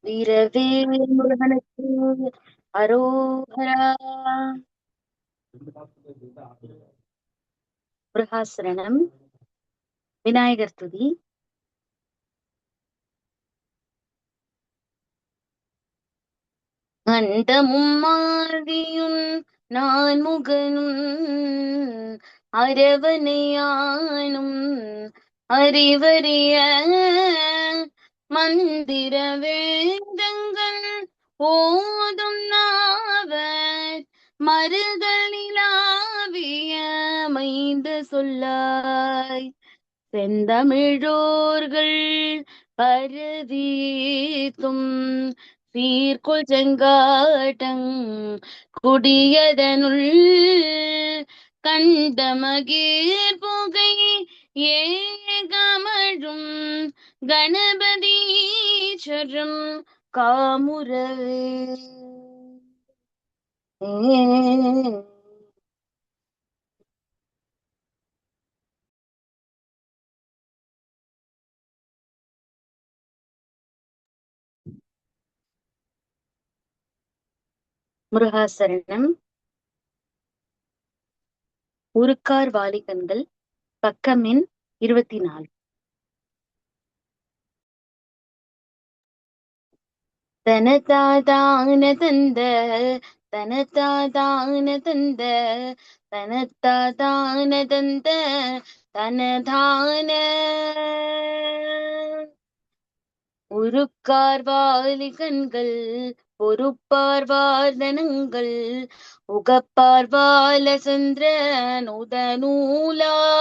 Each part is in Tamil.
வீரவேல் முருகனுக்கு அரோகரா. முருகாசரணம். விநாயகர் துதி. அண்டமும் மாதியும் நான் முகனும் அரவணையானும் அறிவறிய மந்திர வேதங்கள் ஓதும் நாவர் மருதலிலாவிய மைந்த சொல்லாய் செந்தமிழோர்கள் பரதீத்தும் சீர்கொள் செங்காட்டங் குடியதனுள் கண்டமகீர் புகை ஏகமழும் கணபதீச்சரம் காமுரவே. முருகாசரணம். உருக்கார் வாலிகன்கள், பக்கம் எண் 24. தனதாதான தந்த தனதாதான தந்த தனதாதான தந்த தனதான உருக்கார் வாலிகன்கள் பொறுப்பார் வார்தனங்கள் உகப்பார் வாலசந்திர நூதநூலாம்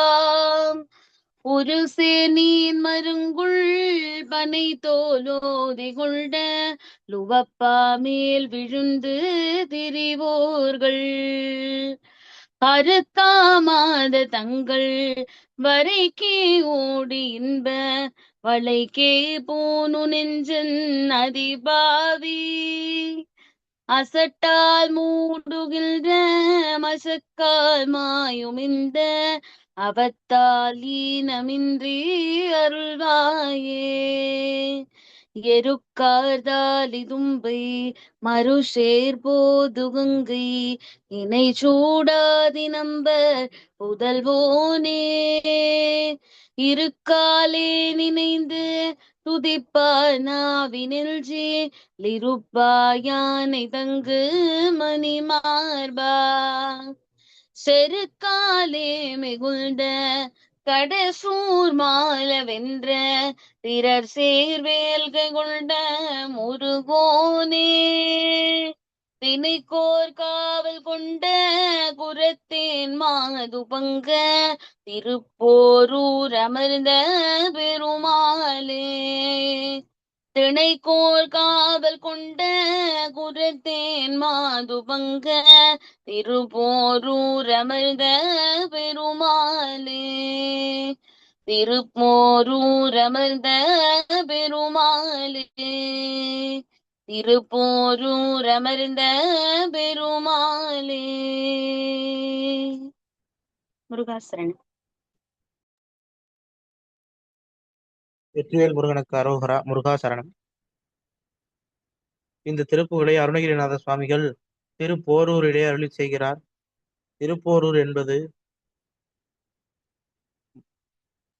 ஒரு சேர் நீர் மருங்குள் பனை தோலோதி கொண்ட லுவப்பா மேல் விழுந்து திரிவோர்கள் அறுக்காமாத தங்கள் வரைக்கே ஓடி இன்ப வளைக்கே போனு நெஞ்சன் அதிபாவி அசட்டால் மூடுகின்ற மசக்கால் மாயும் இந்த அவத்தால் ஈனமின்றி அருள்வாயே. எருக்கார்தாலி தும்பை மறுஷேர் போதுகங்கை இணை சூடாதி நம்பர் புதல்வோனே இருக்காலே நினைந்து துதிப்பார் நாவினில்ஜி லிருப்பாயானை தங்கு மணிமார்பா செருக்காலே மிகுந்த கடசூர் மால வென்ற பிறர் சேர்வேல்கை கொண்ட முருகோனே திணைக்கோர் காவல் கொண்ட குரத்தேன் மாது பங்க திருப்போரூர் அமர்ந்த பெருமாளே திணைக்கோர் காவல் கொண்ட குரத்தேன் மாது பங்க திருப்போரூர் அமர்ந்த பெருமாளே திருப்போரூர் அமர்ந்த பெருமாளே திருப்போரூர் அமர்ந்த பெருமாளே. முருகாசரணம். வெற்றிவேல் முருகனுக்கு அரோகரா. முருகாசரணம். இந்த திருப்புகளை அருணகிரிநாத சுவாமிகள் திருப்போரூரிலே அருளி செய்கிறார். திருப்போரூர் என்பது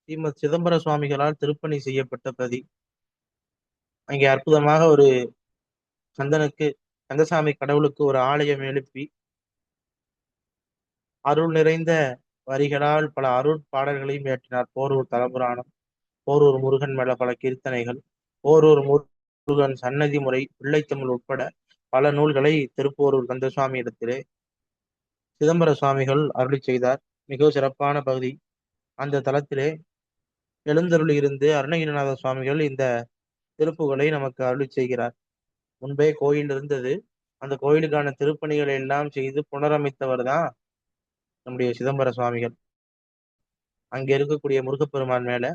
ஸ்ரீமத் சிதம்பர சுவாமிகளால் திருப்பணி செய்யப்பட்ட பதி. அங்கே அற்புதமாக ஒரு கந்தசாமி கடவுளுக்கு ஒரு ஆலயம் எழுப்பி அருள் நிறைந்த வரிகளால் பல அருள் பாடல்களையும் ஏற்றினார். போரூர் தலபுராணம், போரூர் முருகன் மேல பல கீர்த்தனைகள், போரூர் முருகன் சன்னதி முறை, பிள்ளைத்தமிழ் உட்பட பல நூல்களை திருப்போரூர் கந்தசுவாமி இடத்திலே சிதம்பர சுவாமிகள் அருளி செய்தார். மிகவும் சிறப்பான பகுதி. அந்த தலத்திலே எழுந்தருளி இருந்து அருணகிரிநாத சுவாமிகள் இந்த திருப்புகளை நமக்கு அருளி செய்கிறார். முன்பே கோயில் இருந்தது. அந்த கோயிலுக்கான திருப்பணிகளை எல்லாம் செய்து புனரமைத்தவர் தான் நம்முடைய சிதம்பர சுவாமிகள். அங்கே இருக்கக்கூடிய முருகப்பெருமான் மேல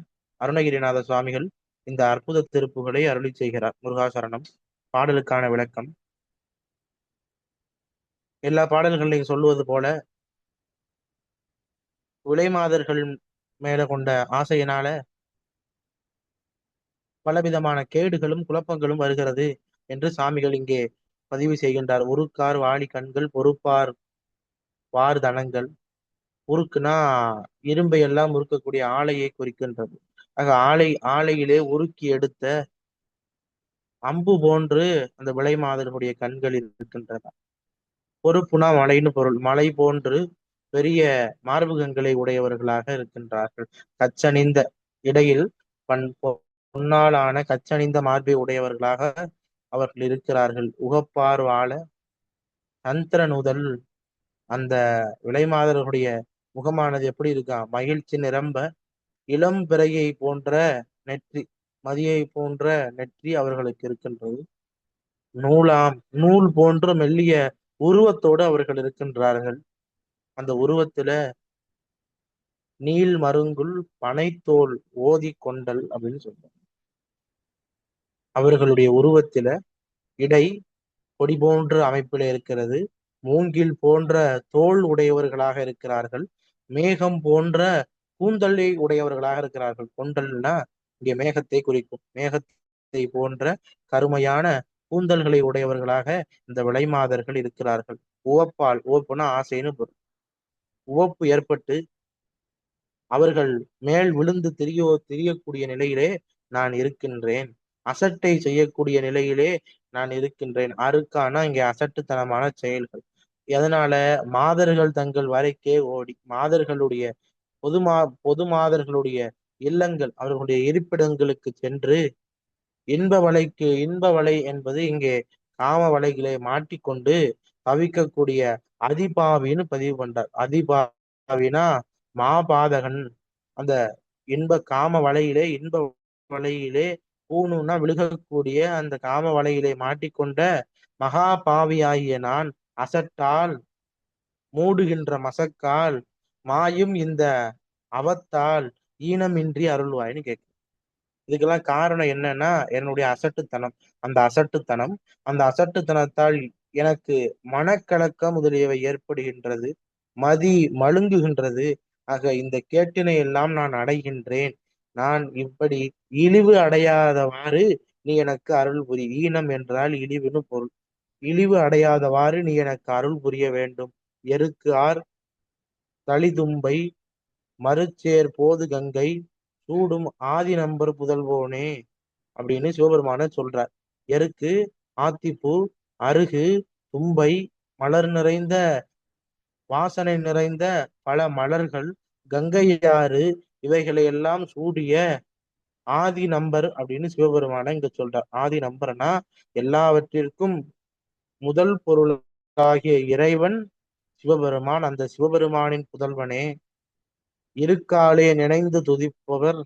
அருணகிரிநாத சுவாமிகள் இந்த அற்புத திருப்புகளை அருளி செய்கிறார். முருகாசரணம். பாடலுக்கான விளக்கம். எல்லா பாடல்களையும் சொல்லுவது போல விலைமாதர்கள் மேல கொண்ட ஆசையினால பலவிதமான கேடுகளும் குழப்பங்களும் வருகிறது என்று சாமிகள் இங்கே பதிவு செய்கின்றார். உருக்கார் வாளி கண்கள் பொறுப்பார் வார்தனங்கள். உருக்குனா இரும்பை எல்லாம் உருக்கக்கூடிய ஆலையை குறிக்கின்றது. ஆக ஆலையிலே உருக்கி எடுத்த அம்பு போன்று அந்த விலை மாதர்களுடைய கண்கள் இருக்கின்றன. பொறுப்புனா மலைன்னு பொருள். மலை போன்று பெரிய மார்பகங்களை உடையவர்களாக இருக்கின்றார்கள். கச்சணிந்த இடையில் பொன்னாலான கச்சணிந்த மார்பை உடையவர்களாக அவர்கள் இருக்கிறார்கள். உகப்பார் வாழ தந்திர நுதல். அந்த விலைமாதர்களுடைய முகமானது எப்படி இருக்கா? மகிழ்ச்சி நிரம்ப இளம் பிறையை போன்ற நெற்றி, மதியை போன்ற நெற்றி அவர்களுக்கு இருக்கின்றது. நூல் போன்ற மெல்லிய உருவத்தோடு அவர்கள் இருக்கின்றார்கள். அந்த உருவத்துல நீள் மருங்குல் பனைத்தோல் ஓதி கொண்டல் அப்படின்னு சொல்றாங்க. அவர்களுடைய உருவத்தில இடை கொடி போன்ற அமைப்பில் இருக்கிறது. மூங்கில் போன்ற தோல் உடையவர்களாக இருக்கிறார்கள். மேகம் போன்ற கூந்தலை உடையவர்களாக இருக்கிறார்கள். கொண்டல்னா இங்கே மேகத்தை குறிக்கும். மேகத்தை போன்ற கருமையான கூந்தல்களை உடையவர்களாக இந்த விலைமாதர்கள் இருக்கிறார்கள். உவப்புனா ஆசைன்னு பொருள். உவப்பு ஏற்பட்டு அவர்கள் மேல் விழுந்து திரியக்கூடிய நிலையிலே நான் இருக்கின்றேன். அசட்டை செய்யக்கூடிய நிலையிலே நான் இருக்கின்றேன். அருக்கானா இங்கே அசட்டுத்தனமான செயல்கள். எதனால? மாதர்கள் தங்கள் வரைக்கே ஓடி மாதர்களுடைய பொது மாதர்களுடைய இல்லங்கள், அவர்களுடைய இருப்பிடங்களுக்கு சென்று இன்ப வலை என்பது இங்கே காம வலைகளை மாட்டிக்கொண்டு தவிக்கக்கூடிய அதிபாவின்னு பதிவு பண்றார். அதிபாவினா மாபாதகன். அந்த இன்ப வலையிலே பூணுன்னா விழுகக்கூடிய அந்த காம வலையிலே மாட்டிக்கொண்ட மகா பாவியாகிய நான் அசட்டால் மூடுகின்ற மசக்கால் மாயும் இந்த அவத்தால் ஈனமின்றி அருள்வாய்ன்னு கேட்க. இதுக்கெல்லாம் காரணம் என்னன்னா என்னுடைய அசட்டுத்தனம். அந்த அசட்டுத்தனத்தால் எனக்கு மனக்கலக்கம் முதலியவை ஏற்படுகின்றது. மதி மழுங்குகின்றது. ஆக இந்த கேட்டினை எல்லாம் நான் அடைகின்றேன். நான் இப்படி இழிவு அடையாதவாறு நீ எனக்கு அருள் புரி. ஈனம் என்றால் இழிவுன்னு பொருள். இழிவு அடையாதவாறு நீ எனக்கு அருள் புரிய வேண்டும். எருக்கு ஆர் தளிதும்பை மறுச்சேர் போது கங்கை சூடும் ஆதி நம்பர் புதல்வோனே அப்படின்னு சிவபெருமான சொல்றார். எருக்கு, ஆத்திப்பூ, அருகு, தும்பை, மலர் நிறைந்த வாசனை நிறைந்த பல மலர்கள், கங்கையாறு, இவைகளை எல்லாம் சூடிய ஆதி நம்பர் அப்படின்னு சிவபெருமான இங்க சொல்றார். ஆதி நம்பர்னா எல்லாவற்றிற்கும் முதல் பொருளாகிய இறைவன் சிவபெருமான். அந்த சிவபெருமானின் புதல்வனே, இருக்காலே நினைந்து துதிப்பவர்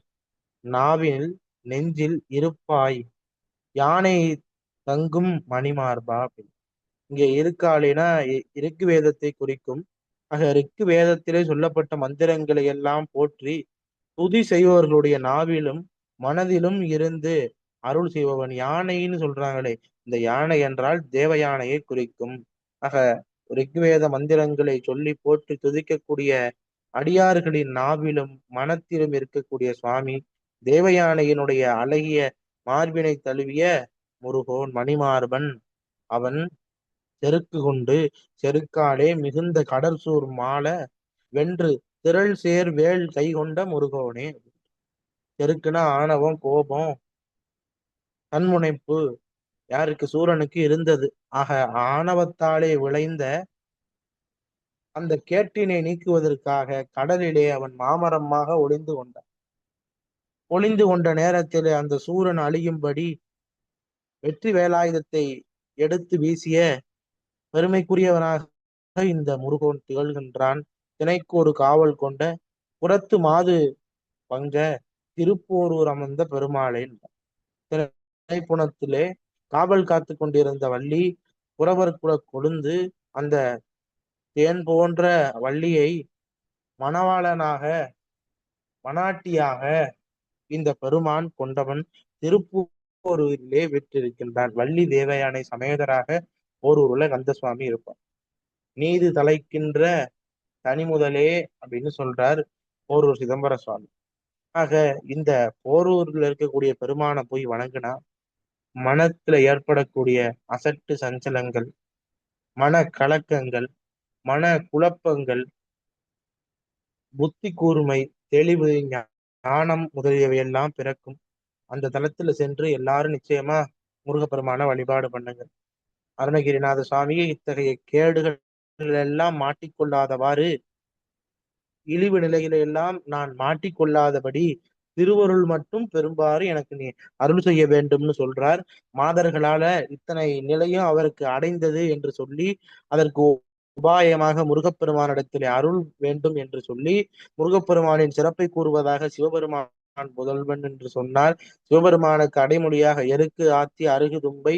நாவில் நெஞ்சில் இருப்பாய் யானை தங்கும் மணிமார்பா. இங்க இருக்காலேனா இருக்கு வேதத்தை குறிக்கும். ஆக ரிக்கு வேதத்திலே சொல்லப்பட்ட மந்திரங்களை எல்லாம் போற்றி துதி செய்பவர்களுடைய நாவிலும் மனதிலும் இருந்து அருள் செய்பவன். யானைன்னு சொல்றாங்களே, இந்த யானை என்றால் தேவ யானையை குறிக்கும். ஆக ரிக்வேத மந்திரங்களை சொல்லி போற்றி துதிக்கக்கூடிய அடியார்களின் நாவிலும் மனத்திலும் இருக்கக்கூடிய சுவாமி தேவயானையினுடைய அழகிய மார்பினை தழுவிய முருகோன் மணிமார்பன். அவன் செருக்கு கொண்டு செருக்காலே மிகுந்த கடற்சூர் மால வென்று திரள் சேர் வேள் கை கொண்ட முருகோனே. செருக்குனா ஆணவம், கோபம், தன்முனைப்பு யாருக்கு? சூரனுக்கு இருந்தது. ஆக ஆணவத்தாலே விளைந்த அந்த கேட்டினை நீக்குவதற்காக கடலிலே அவன் மாமரமாக ஒளிந்து கொண்ட நேரத்திலே அந்த சூரன் அழியும்படி வெற்றி வேலாயுதத்தை எடுத்து வீசிய பெருமைக்குரியவனாக இந்த முருகோன் திகழ்கின்றான். தினைக்கு ஒரு காவல் கொண்ட புறத்து மாது பங்க திருப்போரூர் அமர்ந்த பெருமாளேன். திணைப்புணத்திலே காவல் காத்து கொண்டிருந்த வள்ளி புறவர் கூட கொழுந்து அந்த தேன் போன்ற வள்ளியை மணவாளனாக மணாட்டியாக இந்த பெருமான் கொண்டவன் திருப்பூரிலே விற்றிருக்கின்றான். வள்ளி தேவயானை சமேதராக ஓரூர்ல கந்தசுவாமி இருப்பார். நீதி தலைக்கின்ற தனி முதலே அப்படின்னு சொல்றார் ஓரூர் சிதம்பர சுவாமி. ஆக இந்த போரூர்ல இருக்கக்கூடிய பெருமானை போய் வணங்கினா மனத்துல ஏற்படக்கூடிய அசட்டு சஞ்சலங்கள், மன கலக்கங்கள், மன குழப்பங்கள், புத்தி கூர்மை, தெளிவு, ஞானம் முதலியவையெல்லாம் பிறக்கும். அந்த தலத்துல சென்று எல்லாரும் நிச்சயமா முருகப்பெருமான வழிபாடு பண்ணுங்க. அருணகிரிநாத சுவாமியே இத்தகைய கேடுகள் எல்லாம் மாட்டிக்கொள்ளாதவாறு, இழிவு நிலையில எல்லாம் நான் மாட்டிக்கொள்ளாதபடி திருவருள் மட்டும் பெரும்பாறு எனக்கு நீ அருள் செய்ய வேண்டும்னு சொல்றார். மாதர்களால இத்தனை நிலையும் அவருக்கு அடைந்தது என்று சொல்லி அதற்கு உபாயமாக முருகப்பெருமானிடத்திலே அருள் வேண்டும் என்று சொல்லி முருகப்பெருமானின் சிறப்பை கூறுவதாக சிவபெருமான் புதல்வன் என்று சொன்னார். சிவபெருமானுக்கு அடைமொழியாக எருக்கு ஆத்தி அருகு தும்பை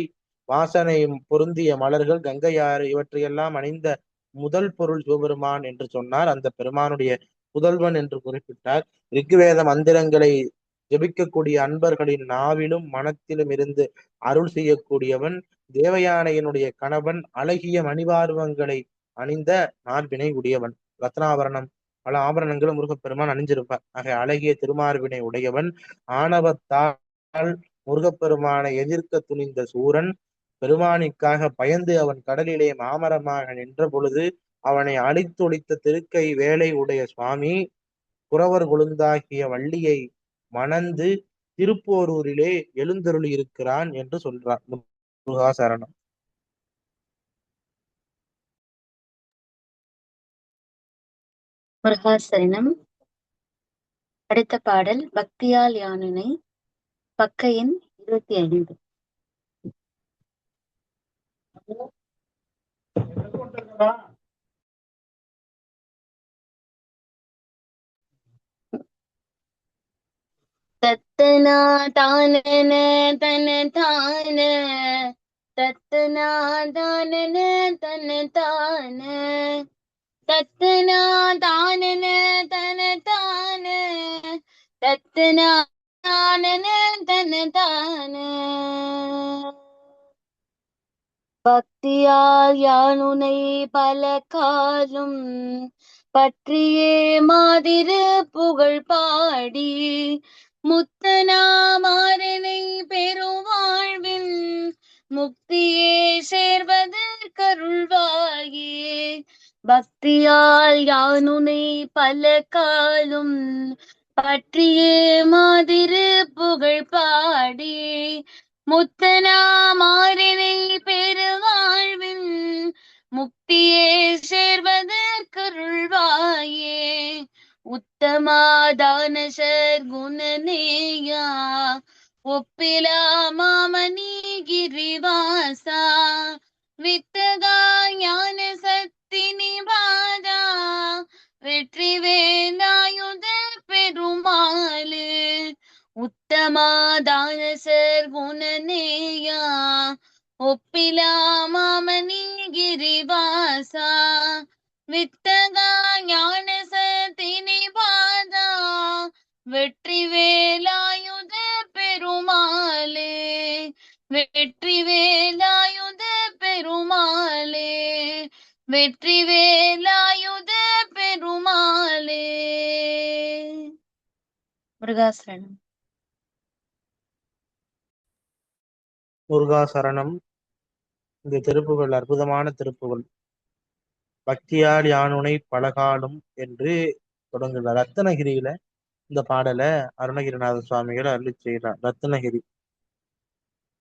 வாசனை பொருந்திய மலர்கள் கங்கையாறு இவற்றையெல்லாம் அணிந்த முதல் பொருள் சிவபெருமான் என்று சொன்னார். அந்த பெருமானுடைய புதல்வன் என்று குறிப்பிட்டார். ரிக்குவேத மந்திரங்களை ஜபிக்கக்கூடிய அன்பர்களின் நாவிலும் மனத்திலும் இருந்து அருள் செய்யக்கூடியவன். தேவயானையினுடைய கணவன் அழகிய மணிவார்வங்களை அணிந்த மார்பினை உடையவன். ரத்னாபரணம் பல ஆபரணங்களும் முருகப்பெருமான் அணிஞ்சிருப்பார். ஆக அழகிய திருமார்பினை உடையவன். ஆணவத்தால் முருகப்பெருமானை எதிர்க்க துணிந்த சூரன் பெருமானிக்காக பயந்து அவன் கடலிலே மாமரமாக நின்ற பொழுது அவனை அழித்தொழித்த திருக்கை வேலை உடைய சுவாமி குறவர் கொழுந்தாகிய வள்ளியை மணந்து திருப்போரூரிலே எழுந்தருளி இருக்கிறான் என்று சொல்றார். முருகாசரணம். முருகாசரணம். அடுத்த பாடல் பக்தியால் யானுனை, பக்க எண் 25. தத்தனா தானன தன தான, தத்தனா தானன தன தான, தத்தனா தானன தன தான, தத்தனா தானன தன தான. பக்தியால் யானுனை பல காலும் பற்றியே மாதிரு புகழ் பாடி முத்தனாமாறனை பெருவாழ்வில் முக்தியே சேர்வதற்கருள்வாயே. பக்தியால் யானுனை பல காலும் பற்றியே மாதிரு புகழ் பாடி முத்தனாமாறனை பெருவாழ்வில் முக்தியே சேர்வதற்கருள்வாயே. உத்தமாதான சர்க்குணநேயா ஒப்பிலா மாமணி கிரிவாசா வித்தகா ஞான சக்தி நிவாதா வெற்றி வேலாயுத பெருமாளு. உத்தமாதான சர்க்குணநேயா ஒப்பிலா மாமணி கிரிவாசா வித்தகா ஞான சக்தி நிவாதா வெற்றி வேலாயுத பெருமாளே. வெற்றி வேலாயுத பெருமாளே. வெற்றி வேலாயுத பெருமாளே. முருகாசரணம். முருகாசரணம். இந்த திருப்புகள் அற்புதமான திருப்புகள். பக்தியால் யானுனை பலகாலும் என்று தொடங்குகிறார். ரத்னகிரியில இந்த பாடலை அருணகிரிநாத சுவாமிகள் அருளி செய்கிறார். ரத்னகிரி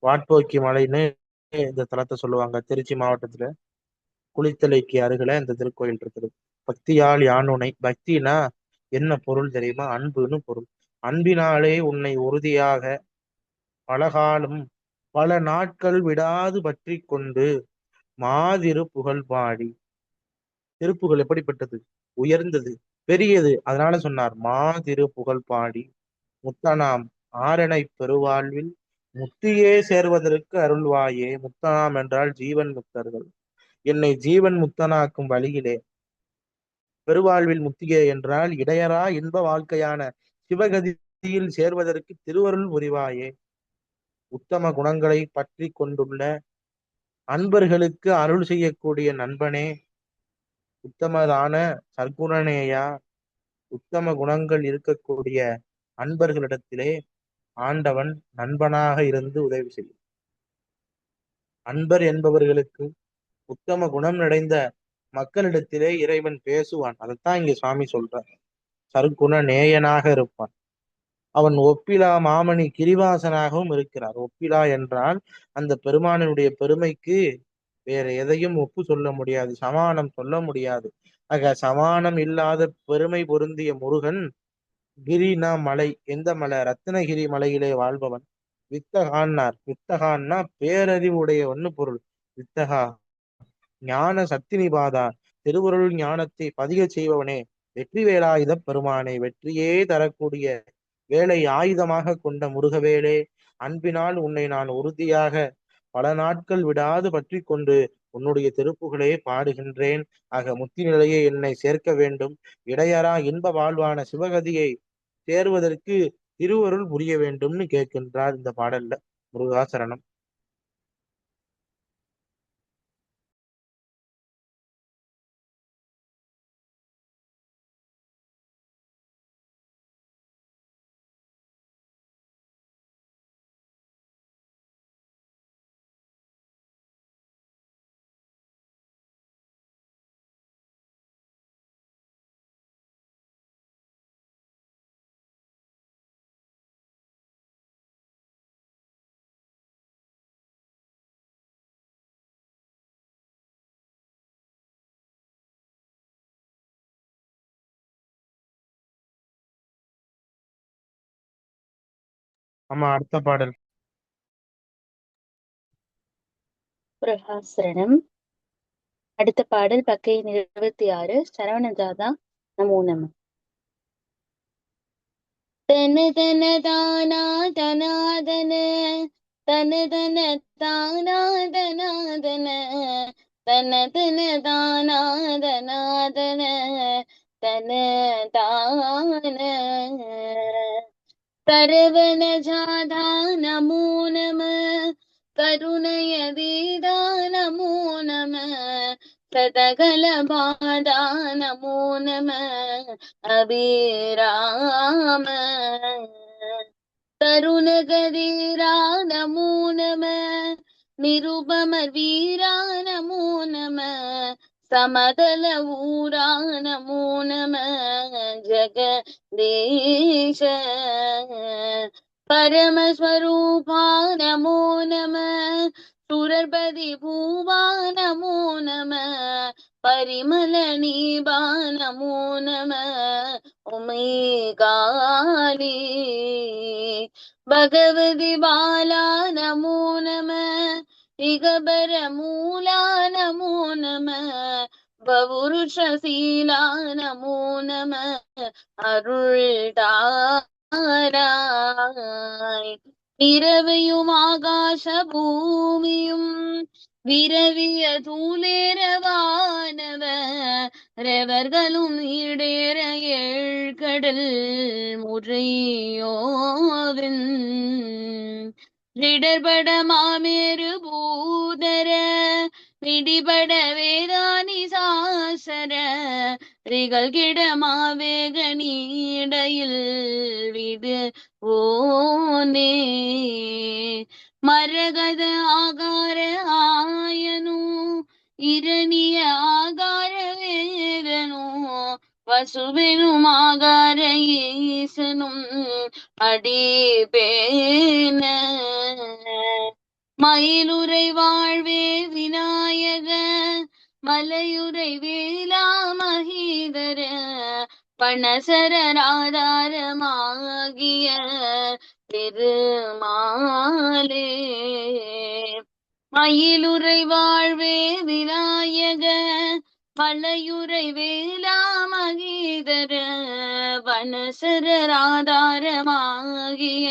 வாட்போக்கி மலைன்னு இந்த தலத்தை சொல்லுவாங்க. திருச்சி மாவட்டத்துல குளித்தலைக்கு அருகில இந்த திருக்கோயில் இருக்குது. பக்தியால் யானுனை, பக்தினா என்ன பொருள் தெரியுமா? அன்புன்னு பொருள். அன்பினாலே உன்னை உறுதியாக பலகாலம் பல நாட்கள் விடாது பற்றி கொண்டு மாதிரு புகழ் பாடி. திருப்புகள் எப்படிப்பட்டது? உயர்ந்தது, பெரியது. அதனால சொன்னார் மாதிரு புகழ் பாடி முத்தனாம் ஆரணை பெருவாழ்வில் முத்தியே சேர்வதற்கு அருள்வாயே. முத்தனாம் என்றால் ஜீவன் முக்தர்கள். என்னை ஜீவன் முக்தனாக்கும் வழியிலே, பெருவாழ்வில் முத்தியே என்றால் இடையரா இன்ப வாழ்க்கையான சிவகதியில் சேர்வதற்கு திருவருள் புரிவாயே. உத்தம குணங்களை பற்றி கொண்டுள்ள அன்பர்களுக்கு அருள் செய்யக்கூடிய நண்பனே, உத்தமதான சர்க்குணனேயா, உத்தம குணங்கள் இருக்கக்கூடிய அன்பர்களிடத்திலே ஆண்டவன் நண்பனாக இருந்து உதவி செய்யும். அன்பர் என்பவர்களுக்கு உத்தம குணம் நிறைந்த மக்களிடத்திலே இறைவன் பேசுவான். அதைத்தான் இங்க சுவாமி சொல்றார். சற்குண நேயனாக இருப்பான். அவன் ஒப்பிலா மாமணி கிரிவாசனாகவும் இருக்கிறார். ஒப்பிலா என்றால் அந்த பெருமானினுடைய பெருமைக்கு வேற எதையும் ஒப்பு சொல்ல முடியாது, சமானம் சொல்ல முடியாது. ஆக சமானம் இல்லாத பெருமை பொருந்திய முருகன். கிரினா மலை, எந்த மலை? ரத்னகிரி மலையிலே வாழ்பவன். வித்தகான்னார். வித்தகான்னா பேரறிவு உடையவன்னு பொருள். வித்தகா ஞான சத்தினிபாதா, திருவருள் ஞானத்தை பதிக செய்பவனே, வெற்றி வேலாயுத பெருமானே, வெற்றியே தரக்கூடிய வேலை ஆயுதமாக கொண்ட முருகவேலே, அன்பினால் உன்னை நான் உறுதியாக பல நாட்கள் விடாது பற்றி கொண்டு உன்னுடைய திருப்புகழே பாடுகின்றேன். ஆக முத்தி நிலையை என்னை சேர்க்க வேண்டும். இடையறா இன்ப வாழ்வான சிவகதியை சேர்வதற்கு திருவருள் புரிய வேண்டும்னு கேட்கின்றார் இந்த பாடல்ல. முருகாசரணம். ஆமா, அடுத்த பாடல். முருகாசரணம். அடுத்த பாடல் பக்கை 26. சரவணஜாதா. நமோ நம. தன தன தானா தனாதன தன தன தானா தனாதன தன தன தானா தனாதன தன தான சரவண ஜாதா நமோ நம கருணய வேதா நமோ நம சதகல பாதா நமோ நம அபிராம தருணகதீரா நமோ நம நிருபமர் வீரா நமோ நம சமதல ஊரா நமோ நம ஜகதீஷ பரமஸ்வரூபா நமோ நம சுரர்பதி பூவா நமோ நம பரிமள நீபா நமோ நம உமைகாலி பகவதி பாலா நமோ நம ரிகபர மூலா நமோ நம பவுருஷசீலா நமோ நம அருள்தாராய் இரவையும் ஆகாச பூமியும் விரவிய தூளேரவானவ ரெவர்களும் ஈடேற ஏழ்கடல் முறையோவின் ரிடர்பட மாமேரு பூதர விடிபட வேதானி சாசர ரிகள் கிட மாவேக நீடையில் விடு ஓனே மரகத ஆகார ஆயனு இரணிய ஆகார வேதனு வசுவெனும் ஆகார ஈசனும் அடிபேன மயிலுரை வாழ்வே விநாயக மலையுரை வேலா மகீதர பணசரராதாரமாகிய பெருமாளே மயிலுரை வாழ்வே விநாயக மலையுரை வேலா மகீதர வனசரராதாரமாகிய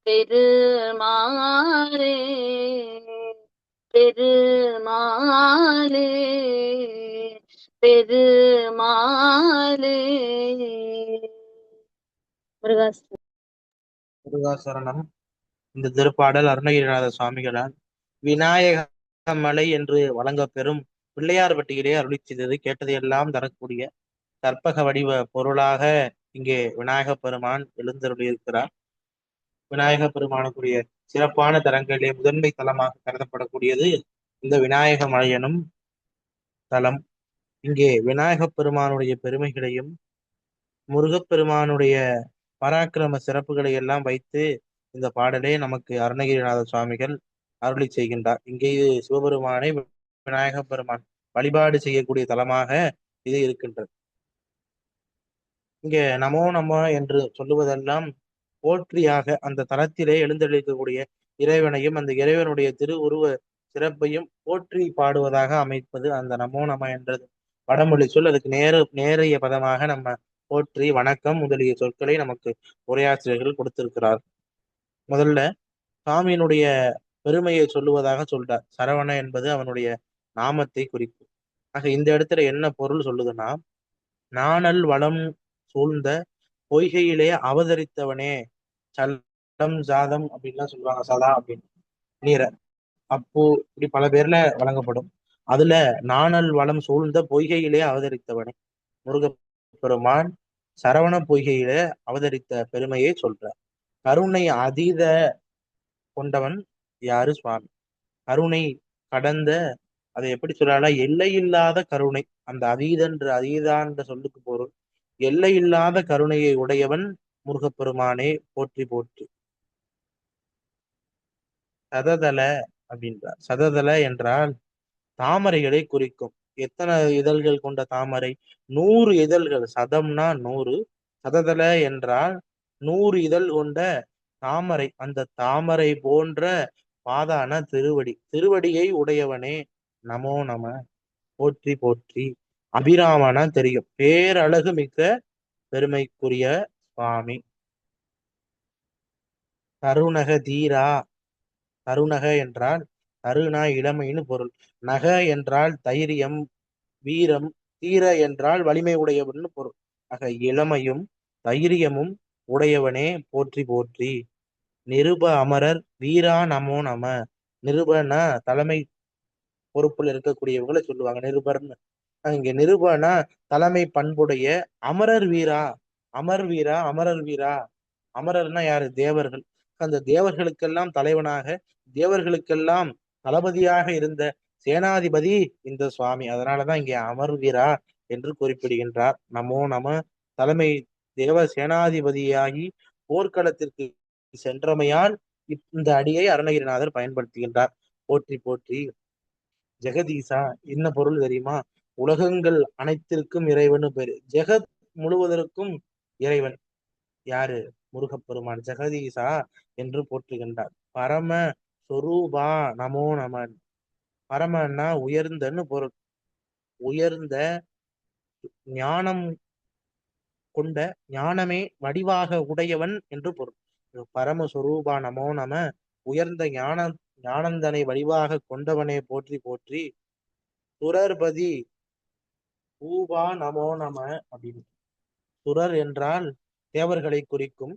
பெருமாளே பெருமாளே பெருமாளே. முருகாசரணம். இந்த திருப்பாடல் அருணகிரிநாத சுவாமிகளால் விநாயக மலை என்று வழங்கப்பெறும் பிள்ளையார்பட்டியிலே அருளி செய்தது. கேட்டதையெல்லாம் தரக்கூடிய கற்பக வடிவ பொருளாக இங்கே விநாயக பெருமான் எழுந்தருளி இருக்கிறார். விநாயக பெருமானுக்குரிய சிறப்பான தலங்களிலே முதன்மை தலமாக கருதப்படக்கூடியது இந்த விநாயக மலை எனும் தலம். இங்கே விநாயக பெருமானுடைய பெருமைகளையும் முருகப்பெருமானுடைய பராக்கிரம சிறப்புகளை எல்லாம் வைத்து இந்த பாடலே நமக்கு அருணகிரிநாத சுவாமிகள் அருளி செய்கின்றார். இங்கே சிவபெருமானை விநாயக பெருமான் வழிபாடு செய்யக்கூடிய தலமாக இது இருக்கின்றது. இங்கே நமோ நம என்று சொல்லுவதெல்லாம் போற்றியாக அந்த தலத்திலே எழுந்தளிக்கக்கூடிய இறைவனையும் அந்த இறைவனுடைய திருவுருவ சிறப்பையும் போற்றி பாடுவதாக அமைப்பது அந்த நமோ நம என்றது வடமொழி சொல். அதுக்கு நேரிய பதமாக நம்ம போற்றி வணக்கம் முதலிய சொற்களை நமக்கு உரையாசிரியர்கள் கொடுத்திருக்கிறார். முதல்ல சாமியினுடைய பெருமையை சொல்லுவதாக சொல்றார். சரவண என்பது அவனுடைய நாமத்தை குறிக்கும். ஆக இந்த இடத்துல என்ன பொருள் சொல்லுதுன்னா, நாணல் வளம் சூழ்ந்த பொய்கையிலே அவதரித்தவனே, சல்லம் ஜாதம் அப்படின்லாம் சொல்லுவாங்க, சதா அப்படின்னு நீர அப்போ இப்படி பல பேர்ல வழங்கப்படும். அதுல நாணல் வளம் சூழ்ந்த பொய்கையிலே அவதரித்தவனே முருகப்பெருமான் சரவண பொய்கையிலே அவதரித்த பெருமையை சொல்றார். கருணை அதீத கொண்டவன் யாரு? சுவாமி. கருணை கடந்த, அதை எப்படி சொல்றாங்க, எல்லையில்லாத கருணை. அந்த அதீதான்ற சொல்லுக்கு பொருள் எல்லையில்லாத கருணையை உடையவன் முருகப்பெருமானே போற்றி போற்றி. சததல அப்படின்றார். சததல என்றால் தாமரைகளை குறிக்கும். எத்தனை இதழ்கள் கொண்ட தாமரை? 100 இதழ்கள். சதம்னா 100, சததல என்றால் 100 இதழ் கொண்ட தாமரை. அந்த தாமரை போன்ற பாதான திருவடியை உடையவனே நமோ நம போற்றி போற்றி. அபிராமனா தெரியும், பேரழகு மிக்க பெருமைக்குரிய சுவாமி. தருணக தீரா. தருணக என்றால் தருணா இளமைன்னு பொருள். நக என்றால் தைரியம் வீரம். தீர என்றால் வலிமை உடையவன் பொருள். ஆக இளமையும் தைரியமும் உடையவனே போற்றி போற்றி. நிருப அமரர் வீரா நமோ நம. நிருபனா தலைமை பொறுப்புல இருக்கக்கூடியவங்களை சொல்லுவாங்க நிருபர்னு. இங்க நிருபனா தலைமை பண்புடைய. அமரர் வீரா, அமர் வீரா, அமரர் வீரா. அமரர்னா யாரு? தேவர்கள். அந்த தேவர்களுக்கெல்லாம் தலைவனாக, தேவர்களுக்கெல்லாம் தளபதியாக இருந்த சேனாதிபதி இந்த சுவாமி. அதனாலதான் இங்கே அமர் வீரா என்று குறிப்பிடுகின்றார். நமோ நம. தலைமை தேவ சேனாதிபதியாகி போர்க்களத்திற்கு சென்றமையால் இந்த அடியை அருணகிரிநாதர் பயன்படுத்துகின்றார். போற்றி போற்றி. ஜெகதீசா என்ன பொருள் தெரியுமா? உலகங்கள் அனைத்திற்கும் இறைவனு பேரு. ஜெகத் முழுவதற்கும் இறைவன் யாரு? முருகப்பெருமான். ஜெகதீசா என்று போற்றுகின்றார். பரம சொரூபா நமோ நமன். பரமன்னா உயர்ந்தன்னு பொருள். உயர்ந்த ஞானம் கொண்ட, ஞானமே வடிவாக உடையவன் என்று பொருள். பரமஸ்வரூபா நமோ நம. உயர்ந்த ஞானந்தனை வடிவாக கொண்டவனே போற்றி போற்றி. சுரர்பதி பூபா நமோ நம அப்படின்னு. சுரர் என்றால் தேவர்களை குறிக்கும்.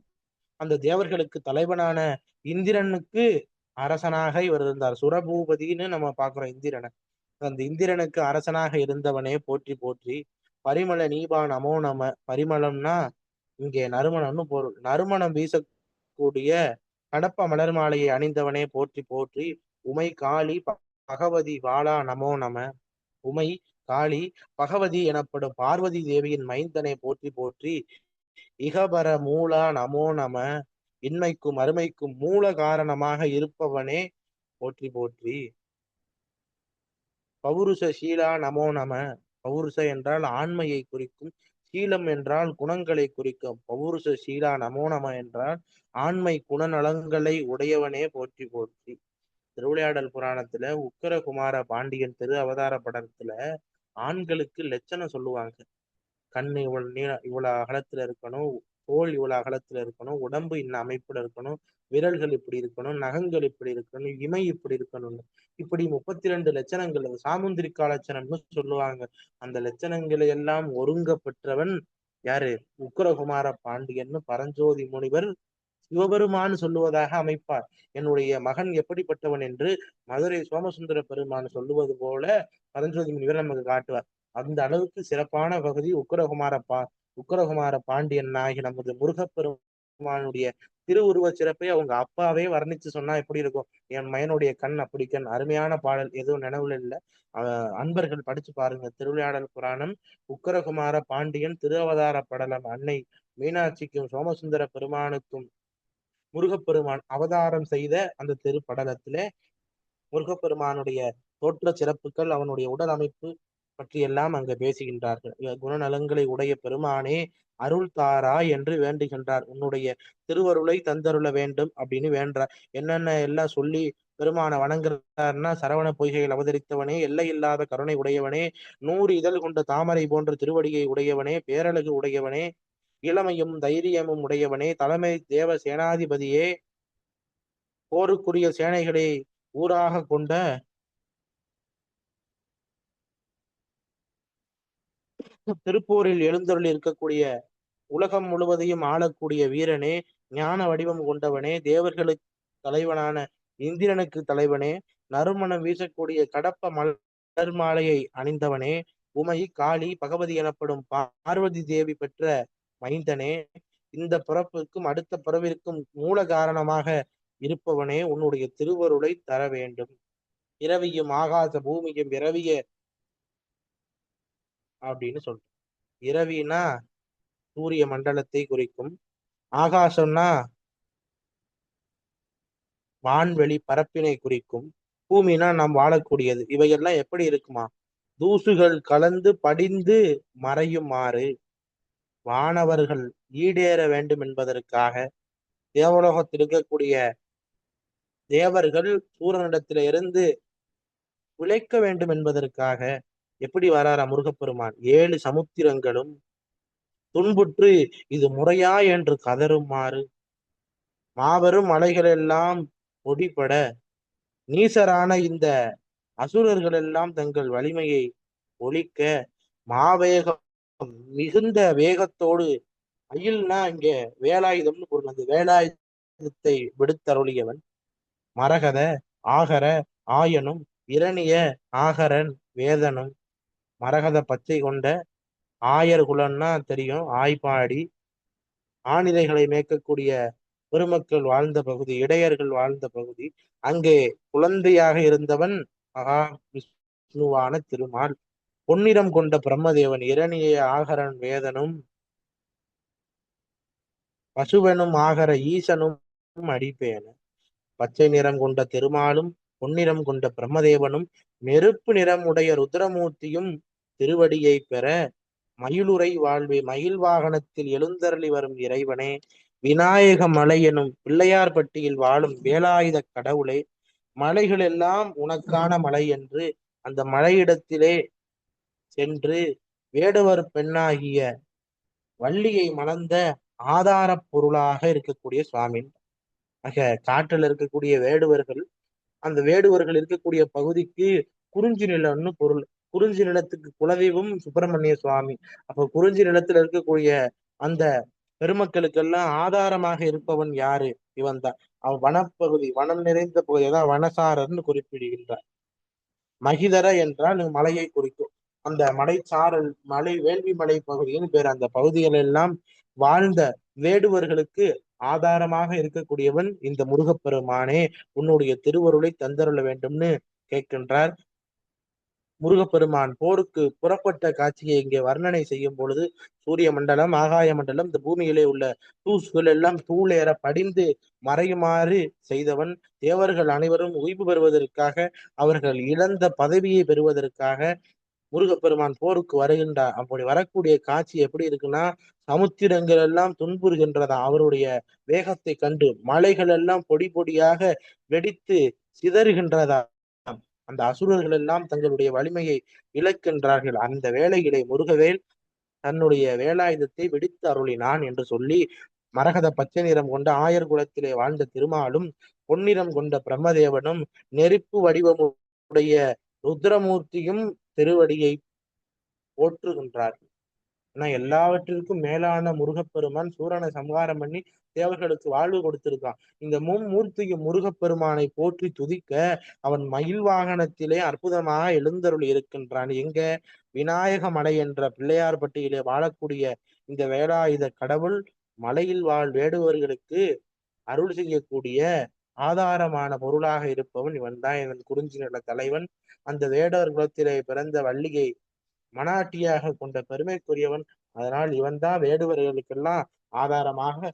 அந்த தேவர்களுக்கு தலைவனான இந்திரனுக்கு அரசனாக இவர் இருந்தார். சுரபூபதினு நம்ம பார்க்கிறோம் இந்திரனை. அந்த இந்திரனுக்கு அரசனாக இருந்தவனே போற்றி போற்றி. பரிமள நீபா நமோ நம. பரிமளம்னா இங்கே நறுமணம்னு பொருள். நறுமணம் வீசக்கூடிய கடப்ப மலர் மாலையை அணிந்தவனே போற்றி போற்றி. உமை காளி பகவதி வாளா நமோ நம. உமை காளி பகவதி எனப்படும் பார்வதி தேவியின் மைந்தனை போற்றி போற்றி. இகபர மூலா நமோ நம. இன்மைக்கும் அருமைக்கும் மூல காரணமாக இருப்பவனே போற்றி போற்றி. பௌருஷ சீலா நமோ நம. பௌருஷ என்றால் ஆண்மையை குறிக்கும். சீலம் என்றால் குணங்களை குறிக்கும். பௌருஷ சீலா நமோ நம என்றால் ஆண்மை குணநலங்களை உடையவனே போற்றி போற்றி. திருவிளையாடல் புராணத்துல உக்கரகுமார பாண்டியன் திரு அவதார படத்துல ஆண்களுக்கு லட்சணம் சொல்லுவாங்க. கண்ணு இவ்வளவு அகலத்துல இருக்கணும், தோல் இவ்வளவு அகலத்துல இருக்கணும், உடம்பு இன்ன அமைப்புல இருக்கணும், விரல்கள் இப்படி இருக்கணும், நகங்கள் இப்படி இருக்கணும், இமை இப்படி இருக்கணும்னு. இப்படி 32 லட்சணங்கள், சாமுந்திரிகா லட்சணம்னு சொல்லுவாங்க. அந்த லட்சணங்களை எல்லாம் ஒருங்க பெற்றவன் யாரு? உக்கிரகுமார பாண்டியன்னு பரஞ்சோதி முனிவர் சிவபெருமான் சொல்லுவதாக அமைப்பார். என்னுடைய மகன் எப்படிப்பட்டவன் என்று மதுரை சோமசுந்தர பெருமான் சொல்லுவது போல பரஞ்சோதி முனிவர் நமக்கு காட்டுவார். அந்த அளவுக்கு சிறப்பான பகுதி உக்கிரகுமார உக்கிரகுமார பாண்டியன் ஆகிய நமது முருகப்பெருமானுடைய திருவுருவ சிறப்பை அவங்க அப்பாவே வர்ணிச்சு சொன்னா எப்படி இருக்கும்? என் மயனுடைய கண் அப்படி கண். அருமையான பாடல், எதுவும் நினைவுல இல்லை. அன்பர்கள் படிச்சு பாருங்க. திருவிளையாடல் புராணம், உக்கிரகுமார பாண்டியன் திருவதார படலம். அன்னை மீனாட்சிக்கும் சோமசுந்தர பெருமானுக்கும் முருகப்பெருமான் அவதாரம் செய்த அந்த திருப்படலத்திலே முருகப்பெருமானுடைய தோற்ற சிறப்புகள், அவனுடைய உடல் அமைப்பு பற்றி எல்லாம் அங்க பேசுகின்றார்கள். குணநலங்களை உடைய பெருமானே அருள் தாரா என்று வேண்டுகின்றார். உன்னுடைய திருவருளை தந்தருள வேண்டும் அப்படின்னு வேண்டார். என்னென்ன எல்லாம் சொல்லி பெருமானை வணங்குறாருன்னா, சரவண பொய்கையில் அவதரித்தவனே, எல்லை இல்லாத கருணை உடையவனே, 100 இதழ் கொண்ட தாமரை போன்ற திருவடியை உடையவனே, பேரழகு உடையவனே, இளமையும் தைரியமும் உடையவனே, தலைமை தேவ சேனாதிபதியே, போருக்குரிய சேனைகளை ஊராக கொண்ட திருப்பூரில் எழுந்தருள் இருக்கக்கூடிய உலகம் முழுவதையும் ஆளக்கூடிய வீரனே, ஞான வடிவம் கொண்டவனே, தேவர்களுக்கு தலைவனான இந்திரனுக்கு தலைவனே, நறுமணம் வீசக்கூடிய கடப்ப மலர் மாலையை அணிந்தவனே, உமை காளி பகவதி எனப்படும் பார்வதி தேவி பெற்ற மைந்தனே, இந்த பிறப்புக்கும் அடுத்த பிறவிற்கும் மூல காரணமாக இருப்பவனே, உன்னுடைய திருவருளை தர வேண்டும். இரவியும் ஆகாச பூமியும் இரவிய அப்படின்னு சொல்றோம். இரவினா சூரிய மண்டலத்தை குறிக்கும், ஆகாசம்னா வான்வெளி பரப்பினை குறிக்கும், பூமினா நாம் வாழக்கூடியது. இவையெல்லாம் எப்படி இருக்குமா? தூசுகள் கலந்து படிந்து மறையுமாறு வானவர்கள் ஈடேற வேண்டும் என்பதற்காக தேவலோகத்தில் இருக்கக்கூடிய தேவர்கள் சூரனிடத்தில இருந்து விளைக்க வேண்டும் என்பதற்காக எப்படி வராரா முருகப்பெருமான்? 7 சமுத்திரங்களும் துன்புற்று இது முறையா என்று கதறுமாறு மாபெரும் மலைகள் எல்லாம் ஒடிபட நீசரான இந்த அசுரர்கள் எல்லாம் தங்கள் வலிமையை ஒழிக்க மாவேகம் மிகுந்த வேகத்தோடு, அயில்னா இங்க வேலாயுதம்னு பொருள், அந்த வேலாயுதத்தை விடுத்தருளியவன் மரகத ஆகர ஆயனும் இரணிய ஆகரன் வேதனும். மரகத பச்சை கொண்ட ஆயர் குலன்னா தெரியும், ஆய்ப்பாடி ஆணிரைகளை மேய்க்கக்கூடிய பெருமக்கள் வாழ்ந்த பகுதி, இடையர்கள் வாழ்ந்த பகுதி. அங்கே குழந்தையாக இருந்தவன் மகா விஷ்ணுவான திருமால். பொன்னிறம் கொண்ட பிரம்மதேவன் இரணிய ஆகரன் வேதனும் பசுவனும் ஆகர ஈசனும் அடிப்பேன. பச்சை நிறம் கொண்ட திருமாலும் பொன்னிறம் கொண்ட பிரம்மதேவனும் நெருப்பு நிறம் உடைய ருத்ரமூர்த்தியும் திருவடியை பெற மயிலுரை வாழ்வே மயில் வாகனத்தில் எழுந்தருளி வரும் இறைவனே, விநாயக மலை எனும் பிள்ளையார்பட்டியில் வாழும் வேலாயுத கடவுளே, மலைகள் எல்லாம் உனக்கான மலை என்று அந்த மலையிடத்திலே சென்று வேடுவர் பெண்ணாகிய வள்ளியை மணந்த ஆதார பொருளாக இருக்கக்கூடிய சுவாமி. ஆக காற்றில் இருக்கக்கூடிய வேடுவர்கள், அந்த வேடுவர்கள் இருக்கக்கூடிய பகுதிக்கு குறிஞ்சி நிலம்னு பொருள். குறிஞ்சி நிலத்துக்கு குலதெய்வம் சுப்பிரமணிய சுவாமி. அப்ப குறிஞ்சி நிலத்துல இருக்கக்கூடிய அந்த பெருமக்களுக்கெல்லாம் ஆதாரமாக இருப்பவன் யாரு? இவன் தான். அவன் வனப்பகுதி, வனம் நிறைந்த பகுதி, அதான் வனசாரர்னு குறிப்பிடுகின்றார். மகிதர என்றால் மலையை குறிக்கும். அந்த மலைச்சாரல் மலை வேள்வி மலை பகுதின்னு பேர். அந்த பகுதிகள் எல்லாம் வாழ்ந்த வேடுவர்களுக்கு ஆதாரமாக இருக்கக்கூடியவன் இந்த முருகப்பெருமானே, உன்னுடைய திருவருளை தந்தருள வேண்டும்னு கேட்கின்றார். முருகப்பெருமான் போருக்கு புறப்பட்ட காட்சியை இங்கே வர்ணனை செய்யும் பொழுது, சூரிய மண்டலம் ஆகாய மண்டலம் இந்த பூமியிலே உள்ள தூசுகள் எல்லாம் தூளேற படிந்து மறையுமாறு செய்தவன். தேவர்கள் அனைவரும் ஓய்வு பெறுவதற்காக, அவர்கள் இழந்த பதவியை பெறுவதற்காக முருகப்பெருமான் போருக்கு வருகின்றார். அப்படி வரக்கூடிய காட்சி எப்படி இருக்குன்னா, சமுத்திரங்கள் எல்லாம் துன்புறுகின்றதா அவருடைய வேகத்தை கண்டு, மலைகள் எல்லாம் பொடி பொடியாக வெடித்து சிதறுகின்றதா, அந்த அசுரர்கள் எல்லாம் தங்களுடைய வலிமையை இழக்கின்றார்கள். அந்த வேளையிலே முருகவேல் தன்னுடைய வேலாயுதத்தை வெடித்து அருளினான் என்று சொல்லி, மரகத பச்சை நிறம் கொண்ட ஆயர் குலத்திலே வாழ்ந்த திருமாலும் பொன்னிறம் கொண்ட பிரம்மதேவனும் நெருப்பு வடிவமுடைய ருத்ரமூர்த்தியும் திருவடியை போற்றுகின்றார்கள். ஆனா எல்லாவற்றிற்கும் மேலான முருகப்பெருமான் சூரனை சம்ஹாரம் பண்ணி தேவர்களுக்கு வாழ்வு கொடுத்திருக்கான். இந்த மும்மூர்த்தியும் முருகப்பெருமானை போற்றி துதிக்க அவன் மயில் வாகனத்திலே அற்புதமாக எழுந்தருளி இருக்கின்றான். எங்க? விநாயக மலை என்ற பிள்ளையார்பட்டியிலே வாழக்கூடிய இந்த வேலாயுத கடவுள் மலையில் வாழ் வேடுவர்களுக்கு அருள் செய்யக்கூடிய ஆதாரமான பொருளாக இருப்பவன் இவன் தான். இவன் குறிஞ்சி நில தலைவன். அந்த வேடர் குலத்திலே பிறந்த வள்ளியை மனாட்டியாக கொண்ட பெருமைக்குரியவன். அதனால் இவன் தான் வேடுவர்களுக்கெல்லாம் ஆதாரமாக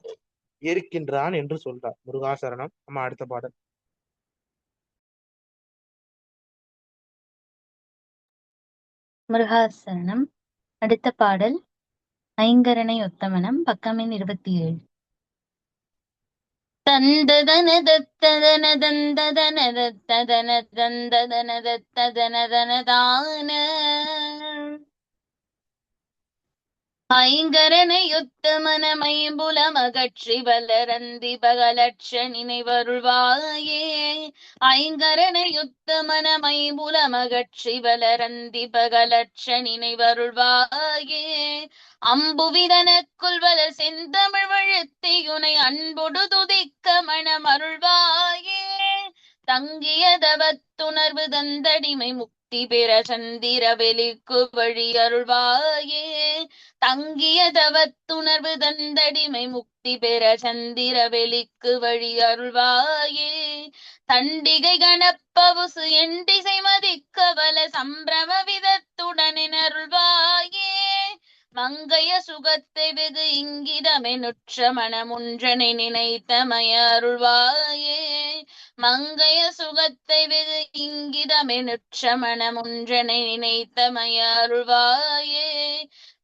இருக்கின்றான் என்று சொல்றார். முருகாசரணம். நம்ம அடுத்த பாடல். முருகாசரணம். அடுத்த பாடல் ஐங்கரனை உத்தமனம், பக்கம் எண் 27. தந்ததனதத்ததனதந்ததனதத்ததனதனதத்ததனதனதான ஐங்கரனையுத்தமனமைம்புலமகற்றி வளரந்தி பகலட்ச நினைவருள்வாயே. ஐங்கரனையுத்தமனமைம்புலமகற்றி வளரந்தி பகலட்ச நினைவருள்வாயே. அம்புவிதனக்குள் வளர் செந்தமிழ் வழுத்தியுனை அன்பொடு துதிக்க மனமருள்வாயே. தங்கிய தவத்துணர்வு தந்தடிமை முக்தி பெற சந்திர வெளிக்கு வழி அருள்வாயே. தங்கிய தவத்துணர்வு தந்தடிமை முக்தி பெற சந்திர வெளிக்கு வழி அருள்வாயே. தண்டிகை கணப்பவுசு எண்டிசை மதிக்க வல சம்பிரம விதத்துடனே அருள்வாயே. மங்கைய சுகத்தை வெகு இங்கிதமெனுற்ற மனமுன்றனை நினைத்தமய அருள்வாயே. மங்கைய சுகத்தை வெகு இங்கிதமெனுற்ற மனமுன்றனை நினைத்தமய அருள்வாயே.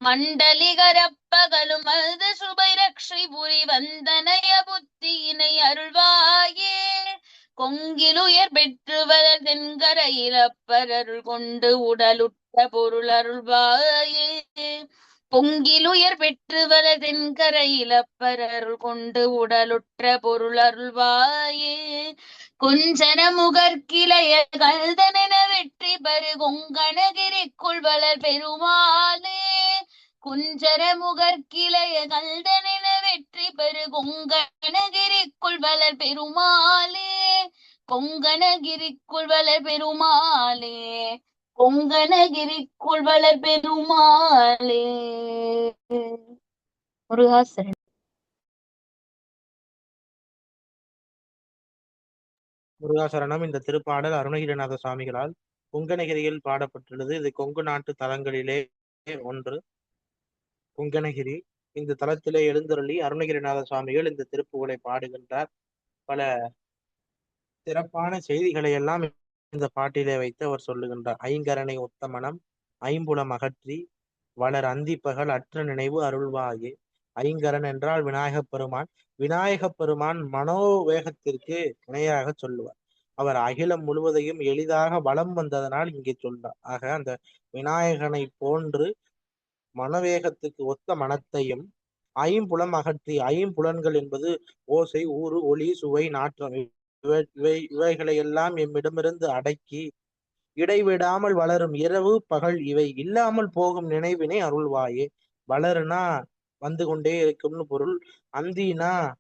மண்டலிகரப்பகலும் மருது சுபை ரக்ஷி புரி வந்தனய புத்தியினை அருள்வாயே. கொங்கிலுயர் பெற்று வளர் தென்கரையில் அப்பரருள் கொண்டு உடலுற்ற பொருள் அருள்வாயே. பொங்கிலுயர் பெற்று வளர் தென்கரையில் அப்பரருள் கொண்டு உடலுற்ற பொருள் அருள்வாயே. குஞ்சன முகற்கிளைய கல்தனென வெற்றி பரு கொங்கணகிரிக்குள் வளர் பெருமாளே. குஞ்சர முகற்கிளைய கல்தனென வெற்றி பெரு கொங்கணகிரிக்குள் வளர் பெருமாளே. கொங்கணகிரிக்குள் வளர் பெருமாளே. கொங்கணகிரிக்குள் வளர் பெருமாளே. முருகாசரணம். முருகாசரணம். இந்த திருப்பாடல் அருணகிரிநாத சுவாமிகளால் குங்கணகிரியில் பாடப்பட்டுள்ளது. இது கொங்கு நாட்டு தலங்களிலே ஒன்று. குங்கணகிரி இந்த தலத்திலே எழுந்தருளி அருணகிரிநாத சுவாமிகள் இந்த திருப்புகழை பாடுகின்றார். பல சிறப்பான செய்திகளை எல்லாம் இந்த பாட்டிலே வைத்து அவர் சொல்லுகின்றார். ஐங்கரனை உத்தமனம் ஐம்புலம் அகற்றி வளர் அந்திப்பகல் அற்ற நினைவு அருள்வாயே. ஐங்கரன் என்றால் விநாயகப் பெருமான். விநாயகப் பெருமான் மனோவேகத்திற்கு இணையாக சொல்லுவார். அவர் அகிலம் முழுவதையும் எளிதாக வலம் வந்ததனால் இங்கே சொல்றார். ஆக அந்த விநாயகனை போன்று மனவேகத்துக்கு ஒத்த மனத்தையும் ஐம்புலம் அகற்றி, ஐம்புலன்கள் என்பது ஓசை, ஊறு, ஒளி, சுவை, நாற்றம், இவைகளை எல்லாம் எம்மிடமிருந்து அடக்கி இடைவிடாமல் வளரும் இரவு பகல் இவை இல்லாமல் போகும் நினைவினை அருள்வாயே. வளருனா வந்து கொண்டே இருக்கும்னு பொருள். அந்தினா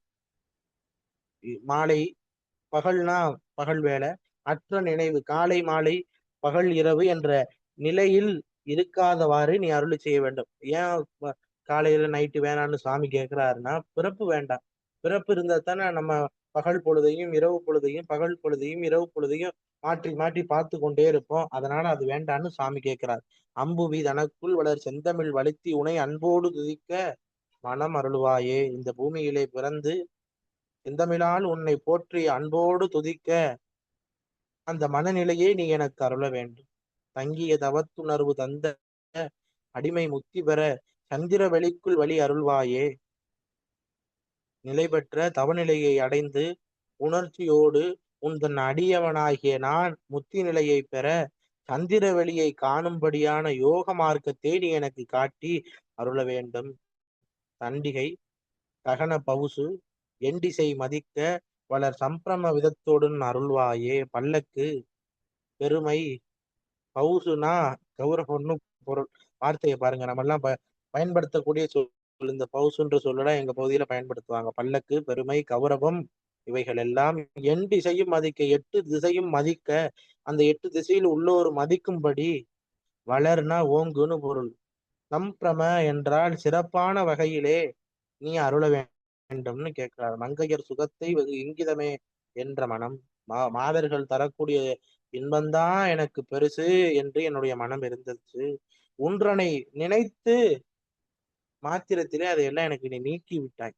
மாலை, பகல்னா பகல் வேலை, அற்ற நினைவு காலை மாலை பகல் இரவு என்ற நிலையில் இருக்காதவாறு நீ அருளி செய்ய வேண்டும். ஏன் காலையில நைட்டு வேணான்னு சாமி கேட்கிறாருன்னா, பிறப்பு வேண்டாம். பிறப்பு இருந்தா தானே நம்ம பகல் பொழுதையும் இரவு பொழுதையும் பகல் பொழுதையும் இரவு பொழுதையும் மாற்றி மாற்றி பார்த்து கொண்டே இருப்போம். அதனால அது வேண்டான்னு சாமி கேட்கிறார். அம்புவி தனக்குள் வளர் செந்தமிழ் வலித்தி உனை அன்போடு துதிக்க மனம் அருள்வாயே. இந்த பூமியிலே பிறந்து செந்தமிழால் உன்னை போற்றி அன்போடு துதிக்க அந்த மனநிலையை நீ எனக்கு அருள வேண்டும். தங்கிய தவத்துணர்வு தந்த அடிமை முக்தி பெற சந்திர வெளிக்குள் வழி அருள்வாயே. நிலை பெற்ற தவநிலையை அடைந்து உணர்ச்சியோடு உந்தன் அடியவனாகிய நான் முத்தி நிலையை பெற சந்திர வெளியை காணும்படியான யோக மார்க்கத்தை நீ எனக்கு காட்டி அருள வேண்டும். தண்டிகை தகன பவுசு எண்டிசை மதிக்க வளர் சம்பிரம விதத்தோடு அருள்வாயே. பல்லக்கு பெருமை, பவுசுனா கௌரவம்னு பொருள். வார்த்தையை பாருங்க. நம்ம எல்லாம் பயன்படுத்தக்கூடிய சொல். இந்த பவுசுன்ற சொல்லலாம் எங்க பகுதியில பயன்படுத்துவாங்க. பல்லக்கு, பெருமை, கௌரவம் இவைகள் எல்லாம் எண் திசையும் மதிக்க, 8 திசையும் மதிக்க, அந்த 8 திசையில் உள்ளோர் மதிக்கும்படி வளர்னா ஓங்குன்னு பொருள். சம்பிரம என்றால் சிறப்பான வகையிலே நீ அருள வேண்டும்னு கேட்கிறார். மங்கையர் சுகத்தை வெகு இங்கிதமே என்ற மனம், மாதர்கள் தரக்கூடிய இன்பந்தான் எனக்கு பெருசு என்று என்னுடைய மனம் இருந்துச்சு. ஒன்றனை நினைத்து மாத்திரத்திலே அதையெல்லாம் எனக்கு நீ நீக்கி விட்டாய்.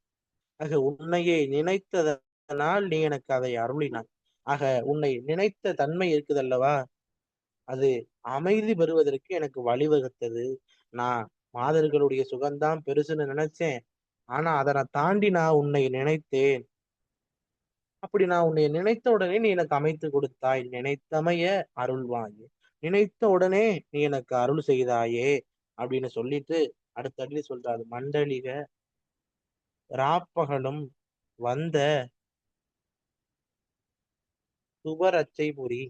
ஆக உன்னையே நினைத்ததனால் நீ எனக்கு அதை அருளினாய். ஆக உன்னை நினைத்த தன்மை இருக்குதல்லவா, அது அமைதி பெறுவதற்கு எனக்கு வழிவகுத்தது. நான் மாதர்களுடைய சுகம்தான் பெருசுன்னு நினைச்சேன். ஆனா அதை நான் தாண்டி நான் உன்னை நினைத்தேன். அப்படி நான் உன்னை நினைத்த உடனே நீ எனக்கு அமைத்து கொடுத்தாய். நினைத்தமைய அருள்வாயே, நினைத்த உடனே நீ எனக்கு அருள் செய்தாயே அப்படின்னு சொல்லிட்டு அடுத்த அடி சொல்றாரு. மண்டலிக ராப்பகலும் வந்த சுபரச்சைபுரி.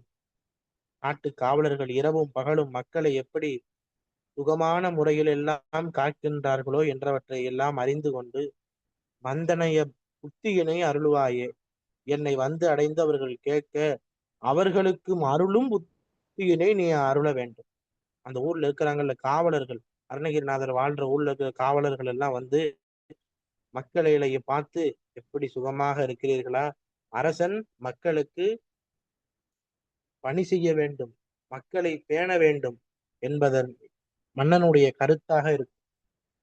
நாட்டு காவலர்கள் இரவும் பகலும் மக்களை எப்படி சுகமான முறையில் எல்லாம் காக்கின்றார்களோ என்றவற்றை எல்லாம் அறிந்து கொண்டு வந்தனைய புத்தியினை அருள்வாயே, என்னை வந்து அடைந்தவர்கள் கேட்க அவர்களுக்கும் அருளும் புத்தியினை நீ அருள வேண்டும். அந்த ஊர்ல இருக்கிறாங்கல்ல காவலர்கள், அருணகிரிநாதர் வாழ்ற ஊர்ல இருக்கிற காவலர்கள் எல்லாம் வந்து மக்களை பார்த்து எப்படி சுகமாக இருக்கிறீர்களா, அரசன் மக்களுக்கு பணி செய்ய வேண்டும், மக்களை பேண வேண்டும் என்பதன் மன்னனுடைய கருத்தாக இருக்கு.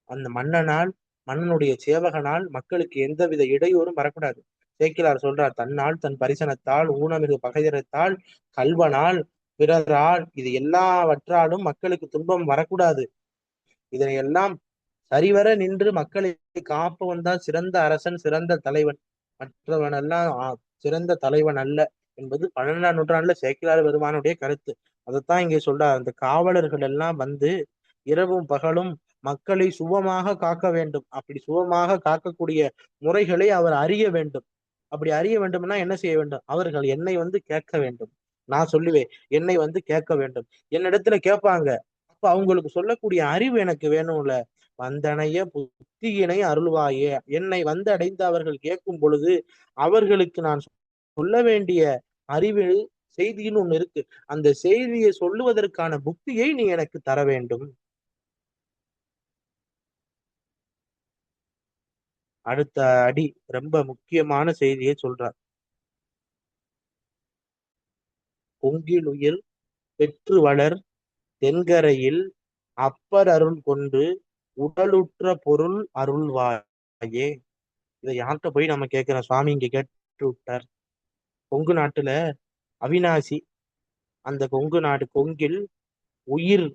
அந்த மன்னனுடைய சேவகனால் மக்களுக்கு எந்தவித இடையூறும் வரக்கூடாது. சேக்கிலார் சொல்றார், தன்னால் தன் பரிசனத்தால் ஊனமிகு பகையறத்தால் கல்வனால் பிறரால் இது எல்லாவற்றாலும் மக்களுக்கு துன்பம் வரக்கூடாது. இதனையெல்லாம் சரிவர நின்று மக்களை காப்பவன் தான் சிறந்த அரசன், சிறந்த தலைவன். மற்றவனெல்லாம் சிறந்த தலைவன் அல்ல என்பது 12ஆம் நூற்றாண்டுல சேக்கிலார் பெருமானுடைய கருத்து. அதைத்தான் இங்கே சொல்றார். அந்த காவலர்கள் எல்லாம் வந்து இரவும் பகலும் மக்களை சுபமாக காக்க வேண்டும். அப்படி சுபமாக காக்கக்கூடிய முறைகளை அவர் அறிய வேண்டும். அப்படி அறிய வேண்டும்னா என்ன செய்ய வேண்டும்? அவர்கள் என்னை வந்து கேட்க வேண்டும். நான் சொல்லுவேன், என்னை வந்து கேட்க வேண்டும். என்னிடத்துல கேட்பாங்க. அப்ப அவங்களுக்கு சொல்லக்கூடிய அறிவு எனக்கு வேணும்ல. வந்தனைய புத்தியினை அருள்வாயே, என்னை வந்து அடைந்து அவர்கள் கேட்கும் பொழுது அவர்களுக்கு நான் சொல்ல வேண்டிய அறிவு செய்தின்னு ஒண்ணு இருக்கு. அந்த செய்தியை சொல்லுவதற்கான புத்தியை நீ எனக்கு தர வேண்டும். அடுத்த அடி ரொம்ப முக்கியமான செய்தியை சொல்றார். பொங்கிலுயிர் பெற்று வளர் தென்கரையில் அப்பர் அருள் கொண்டு உடலுற்ற பொருள் அருள்வாயே. இதை யார்கிட்ட போய் நம்ம கேட்கிறோம்? சுவாமி இங்க கேட்டு விட்டார். கொங்கு நாட்டுல அவினாசி, அந்த கொங்கு நாடு கொங்கில் உயிர்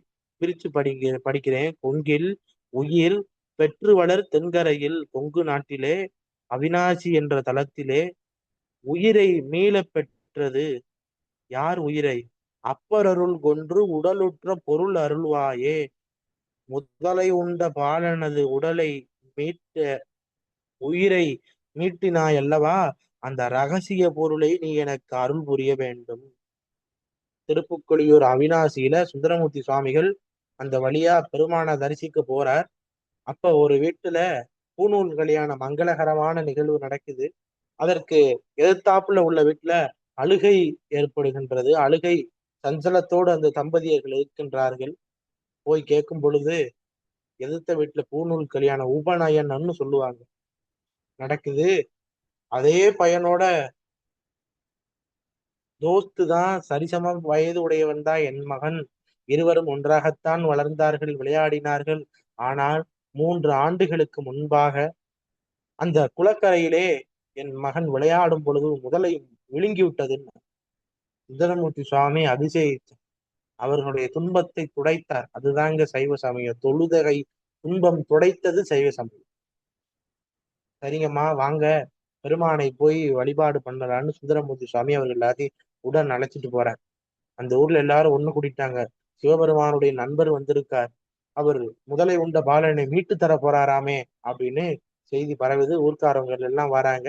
பிரிச்சு படிக்கிறேன். கொங்கில் உயிர் பெற்று வளர் தென்கரையில், கொங்கு நாட்டிலே அவினாசி என்ற தலத்திலே உயிரை மீள பெற்றது. யார் உயிரை? அப்பர் அருள் கொன்று உடலுற்ற பொருள் அருள்வாயே. முதலை உண்ட பாலனது உடலை மீட்ட உயிரை மீட்டினாய் அல்லவா, அந்த ரகசிய பொருளை நீ எனக்கு அருள் புரிய வேண்டும். திருப்புக்கொழியூர் அவினாசியில சுந்தரமூர்த்தி சுவாமிகள் அந்த வழியா பெருமான தரிசிக்க போறார். அப்ப ஒரு வீட்டுல பூநூல் கல்யாண மங்களகரமான நிகழ்வு நடக்குது. அதற்கு எதிர்த்தாப்புல உள்ள வீட்டுல அழுகை ஏற்படுகின்றது. அழுகை சஞ்சலத்தோடு அந்த தம்பதியர்கள் இருக்கின்றார்கள். போய் கேட்கும் பொழுது எதிர்த்த வீட்டுல பூநூல் கல்யாண உபநயனம்னு சொல்லுவாங்க நடக்குது. அதே பையனோட தோஸ்து தான், சரிசம வயது உடையவன் தான் என் மகன். இருவரும் ஒன்றாகத்தான் வளர்ந்தார்கள், விளையாடினார்கள். ஆனால் 3 ஆண்டுகளுக்கு முன்பாக அந்த குளக்கரையிலே என் மகன் விளையாடும் பொழுது முதலை விழுங்கி விட்டது. சுந்தரமூர்த்தி சுவாமி அதிசயித்தார். அவர்களுடைய துன்பத்தை துடைத்தார். அதுதாங்க சைவ சமயம். தொழுதகை துன்பம் துடைத்தது சைவ சமயம். சரிங்கம்மா வாங்க, பெருமானை போய் வழிபாடு பண்ணலான்னு சுந்தரமூர்த்தி சுவாமி அவர்கள் எல்லாத்தையும் உடன் அழைச்சிட்டு போறார். அந்த ஊர்ல எல்லாரும் ஒண்ணு கூட்டிட்டாங்க. சிவபெருமானுடைய நண்பர் வந்திருக்கார், அவர் முதலை உண்ட பாலனை மீட்டு தர போறாராமே அப்படின்னு செய்தி பரவுது. ஊர்க்காரவங்க எல்லாம் வராங்க.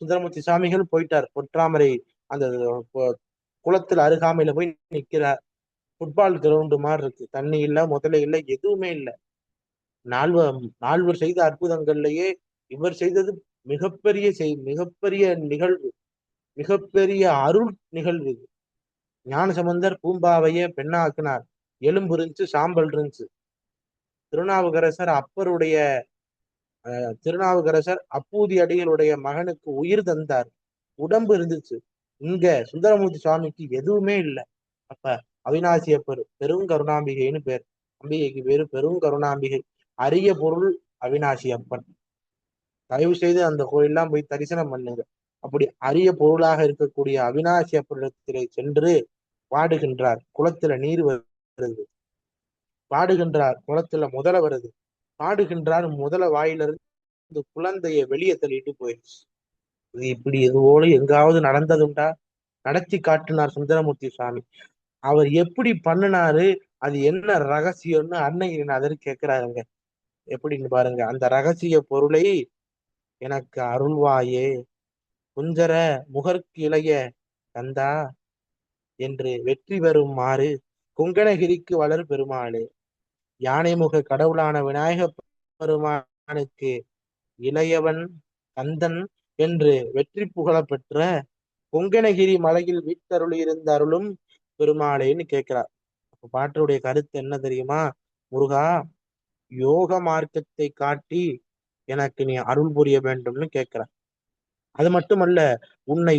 சுந்தரமூர்த்தி சுவாமிகள் போயிட்டார். பொற்றாமரை அந்த குளத்துல அருகாமையில போய் நிக்கிறார். ஃபுட்பால் கிரவுண்டு மாதிரி இருக்கு. தண்ணி இல்ல, முதலை இல்ல, எதுவுமே இல்லை. நால்வர் செய்த அற்புதங்கள்லயே இவர் செய்தது மிகப்பெரிய நிகழ்வு, மிகப்பெரிய அருள் நிகழ்வு இது. ஞானசம்பந்தர் பூம்பாவையே பெண்ணாக்குனார். எலும்பு இருந்துச்சு, சாம்பல் இருந்துச்சு. திருநாவுக்கரசர் அப்பருடைய திருநாவுக்கரசர் அப்பூதி அடிகளுடைய மகனுக்கு உயிர் தந்தார். உடம்பு இருந்துச்சு. இங்க சுந்தரமூர்த்தி சுவாமிக்கு எதுவுமே இல்லை. அப்ப அவிநாசி அப்பர் பெரும் கருணாம்பிகைன்னு பேர். அம்பிகைக்கு பேரு பெரும் கருணாம்பிகை. அரிய பொருள் அவிநாசி அப்பன். தயவு செய்து அந்த கோயிலெல்லாம் போய் தரிசனம் பண்ணுங்க. அப்படி அரிய பொருளாக இருக்கக்கூடிய அவிநாசி அப்பரிடத்திலே சென்று பாடுகின்றார். குளத்துல நீர் வருது, பாடுகின்றார். குளத்துல முதல வருது, பாடுகின்றார். முதல வாயிலிருந்து குழந்தைய வெளியே தள்ளிட்டு போயிடுச்சு. இது இப்படி எதுவோடு எங்காவது நடந்ததுண்டா? நடத்தி காட்டினார் சுந்தரமூர்த்தி சுவாமி. அவர் எப்படி பண்ணினாரு, அது என்ன ரகசியம்னு அருணகிரிநாதர் கேட்கிறாருங்க. எப்படின்னு பாருங்க. அந்த ரகசிய பொருளை எனக்கு அருள்வாயே குஞ்சர முகர்க்கிளைய கந்தா என்று வெற்றி பெறுமாறு குங்கணகிரிக்கு வளர் பெருமாளே. யானைமுக கடவுளான விநாயக பெருமானுக்கு இளையவன் கந்தன் என்று வெற்றி புகழ பெற்ற கொங்கணகிரி மலையில் வீட்டருள் இருந்த அருளும் பெருமாளேன்னு கேட்கிறார். அப்ப பாட்டுடைய கருத்து என்ன தெரியுமா? முருகா, யோக மார்க்கத்தை காட்டி எனக்கு நீ அருள் புரிய வேண்டும்னு கேட்கிறார். அது மட்டுமல்ல, உன்னை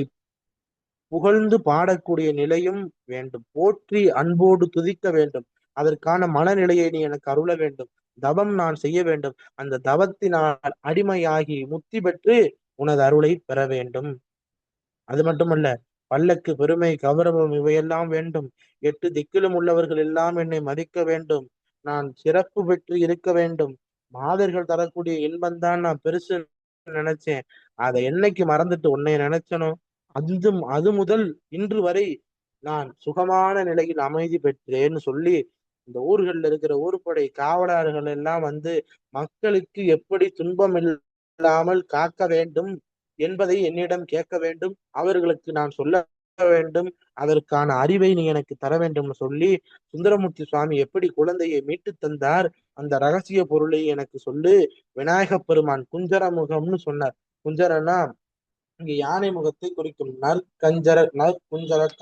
புகழ்ந்து பாடக்கூடிய நிலையும் வேண்டும். போற்றி அன்போடு துதிக்க வேண்டும். அதற்கான மனநிலையை நீ எனக்கு அருள வேண்டும். தவம் நான் செய்ய வேண்டும். அந்த தவத்தினால் அடிமையாகி முத்தி பெற்று உனது அருளை பெற வேண்டும். அது மட்டுமல்ல, பல்லக்கு பெருமை கௌரவம் இவையெல்லாம் வேண்டும். 8 திக்கிலும் உள்ளவர்கள் எல்லாம் என்னை மதிக்க வேண்டும். நான் சிறப்பு பெற்று இருக்க வேண்டும். மாதர்கள் தரக்கூடிய இன்பம்தான் நான் பெருசு நினைச்சேன். அதை என்னைக்கு மறந்துட்டு உன்னை நினைச்சனோ அது முதல் இன்று வரை நான் சுகமான நிலையில் அமைதி பெற்றேன்னு சொல்லி, இந்த ஊர்கள்ல இருக்கிற ஊர்படை காவலர்கள் எல்லாம் வந்து மக்களுக்கு எப்படி துன்பம் இல்லாமல் காக்க வேண்டும் என்பதை என்னிடம் கேட்க வேண்டும். அவர்களுக்கு நான் சொல்ல வேண்டும். அதற்கான அறிவை நீ எனக்கு தர வேண்டும் சொல்லி, சுந்தரமூர்த்தி சுவாமி எப்படி குழந்தையை மீட்டு தந்தார், அந்த ரகசிய பொருளை எனக்கு சொல்லு. விநாயக பெருமான் குஞ்சரமுகம்னு சொன்னார். குஞ்சரன்னா இங்க யானை முகத்தை குறிக்கும். நற்குஞ்சர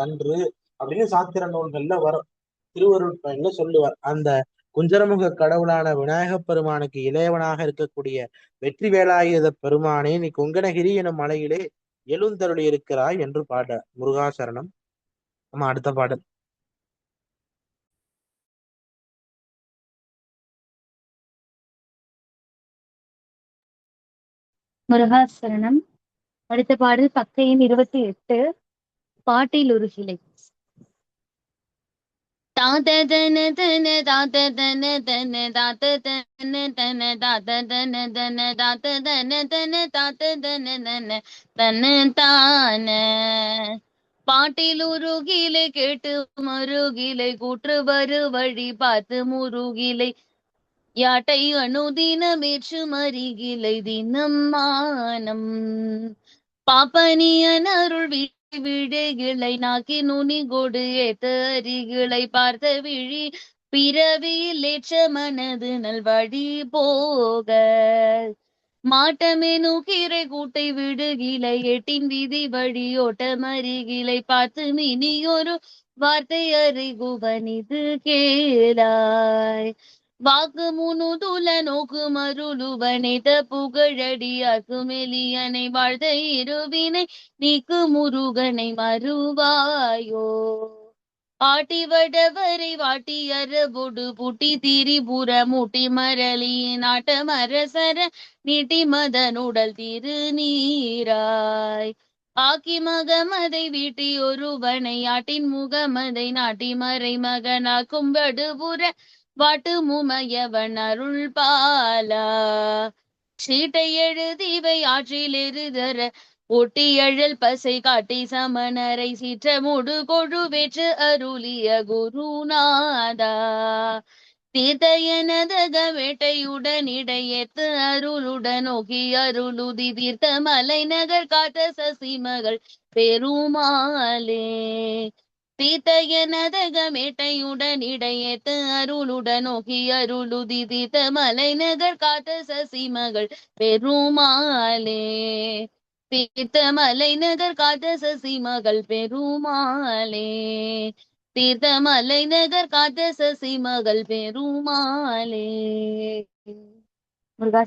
கன்று அப்படின்னு சாத்திர நூல்கள்ல வரும். திருவருட் பயன்ல சொல்லுவார். அந்த குஞ்சரமுக கடவுளான விநாயக பெருமானுக்கு இளையவனாக இருக்கக்கூடிய வெற்றி வேலாயுத பெருமானே, நீ கொங்கணகிரி எனும் மலையிலே எழுந்தருளி இருக்கிறாய் என்று பாட. முருகாசரணம். நம்ம அடுத்த பாடல். முருகாசரணம். அடுத்த பாடல் பக்கையின் 28. பாட்டில் ஒரு கிளை. தாத்த தன தன தாத்த தன தன தாத்த தன தன தாத்த தன தன தாத்த தன தன தாத்த தன தன தன தான. பாட்டில் உருகிலை கேட்டு மருகிலை கூற்று வரு வழி பார்த்து முருகிலை யாட்டை அணுதினமேற்று மறிகிலை தினம் மானம். பாப்பனியன் அருள் விழிகிளை நாக்கி நுனி கொடு ஏத்த அரிகிளை பார்த்த விழி பிறவியில் ஏற்ற மனது நல்வழி போக. மாட்டமெனு கீரை கூட்டை விடுகிளை எட்டின் விதி வழி ஓட்ட மறிகிளை பார்த்து மினியொரு வார்த்தை அறிகுவனிது கேளாய். வாக்கு முனுதுல நோக்கு மருளுவனைத புகழடியார்க்கு மெலியனை வாழ்த்த இருவினை நீக்கு முருகனை மறுவாயோ. ஆட்டி வடவரை வாட்டி அரபொடு பூட்டி திரிபுர மூட்டி மரளியின் ஆட்ட மரசர நீட்டி மதனுடல் திரு நீராய். ஆக்கி மகமதை வீட்டி ஒருவனை ஆட்டின் முகமதை நாட்டி மறை மகனாக்கும் வடுபுற வாட்டு முமையவன் அருள் பாலா. சீட்டை எழுதிவை ஆற்றில் எருதர ஒட்டி எழல் பசை காட்டி சமணரை சீற்ற முடு கொழுவேற்று அருளிய குருநாதா. தீர்த்தையனதக வேட்டையுடன் இடையேத்து அருளுடன் நோக்கி அருளுதி தீர்த்த மலை நகர் காத்த சசிமகள் பெருமாளே. தீர்த்தயனதகமேட்டையுடன் இடையேத்து அருளுடன் நோக்கி அருளுதி தீர்த்த மலை நகர் காத்த சசிமகள் பெருமாளே. தீர்த்த மலை நகர் காத்த சசிமகள் பெருமாளே. தீர்த்த மலை நகர் காத்த சசிமகள் பெருமாளே. முருகா.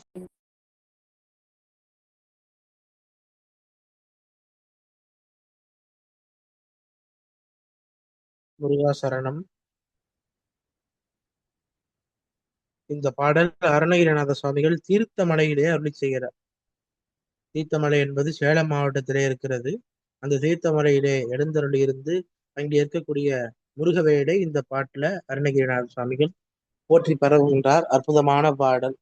முருகாசரணம். இந்த பாடல் அருணகிரிநாத சுவாமிகள் தீர்த்தமலையிலே அருளி செய்கிறார். தீர்த்தமலை என்பது சேலம் மாவட்டத்திலே இருக்கிறது. அந்த தீர்த்தமலையிலே எழுந்தருளி இருந்து அங்கே இருக்கக்கூடிய முருகவேடை இந்த பாட்டுல அருணகிரிநாத சுவாமிகள் போற்றி பரவுகின்றார். அற்புதமான பாடல்.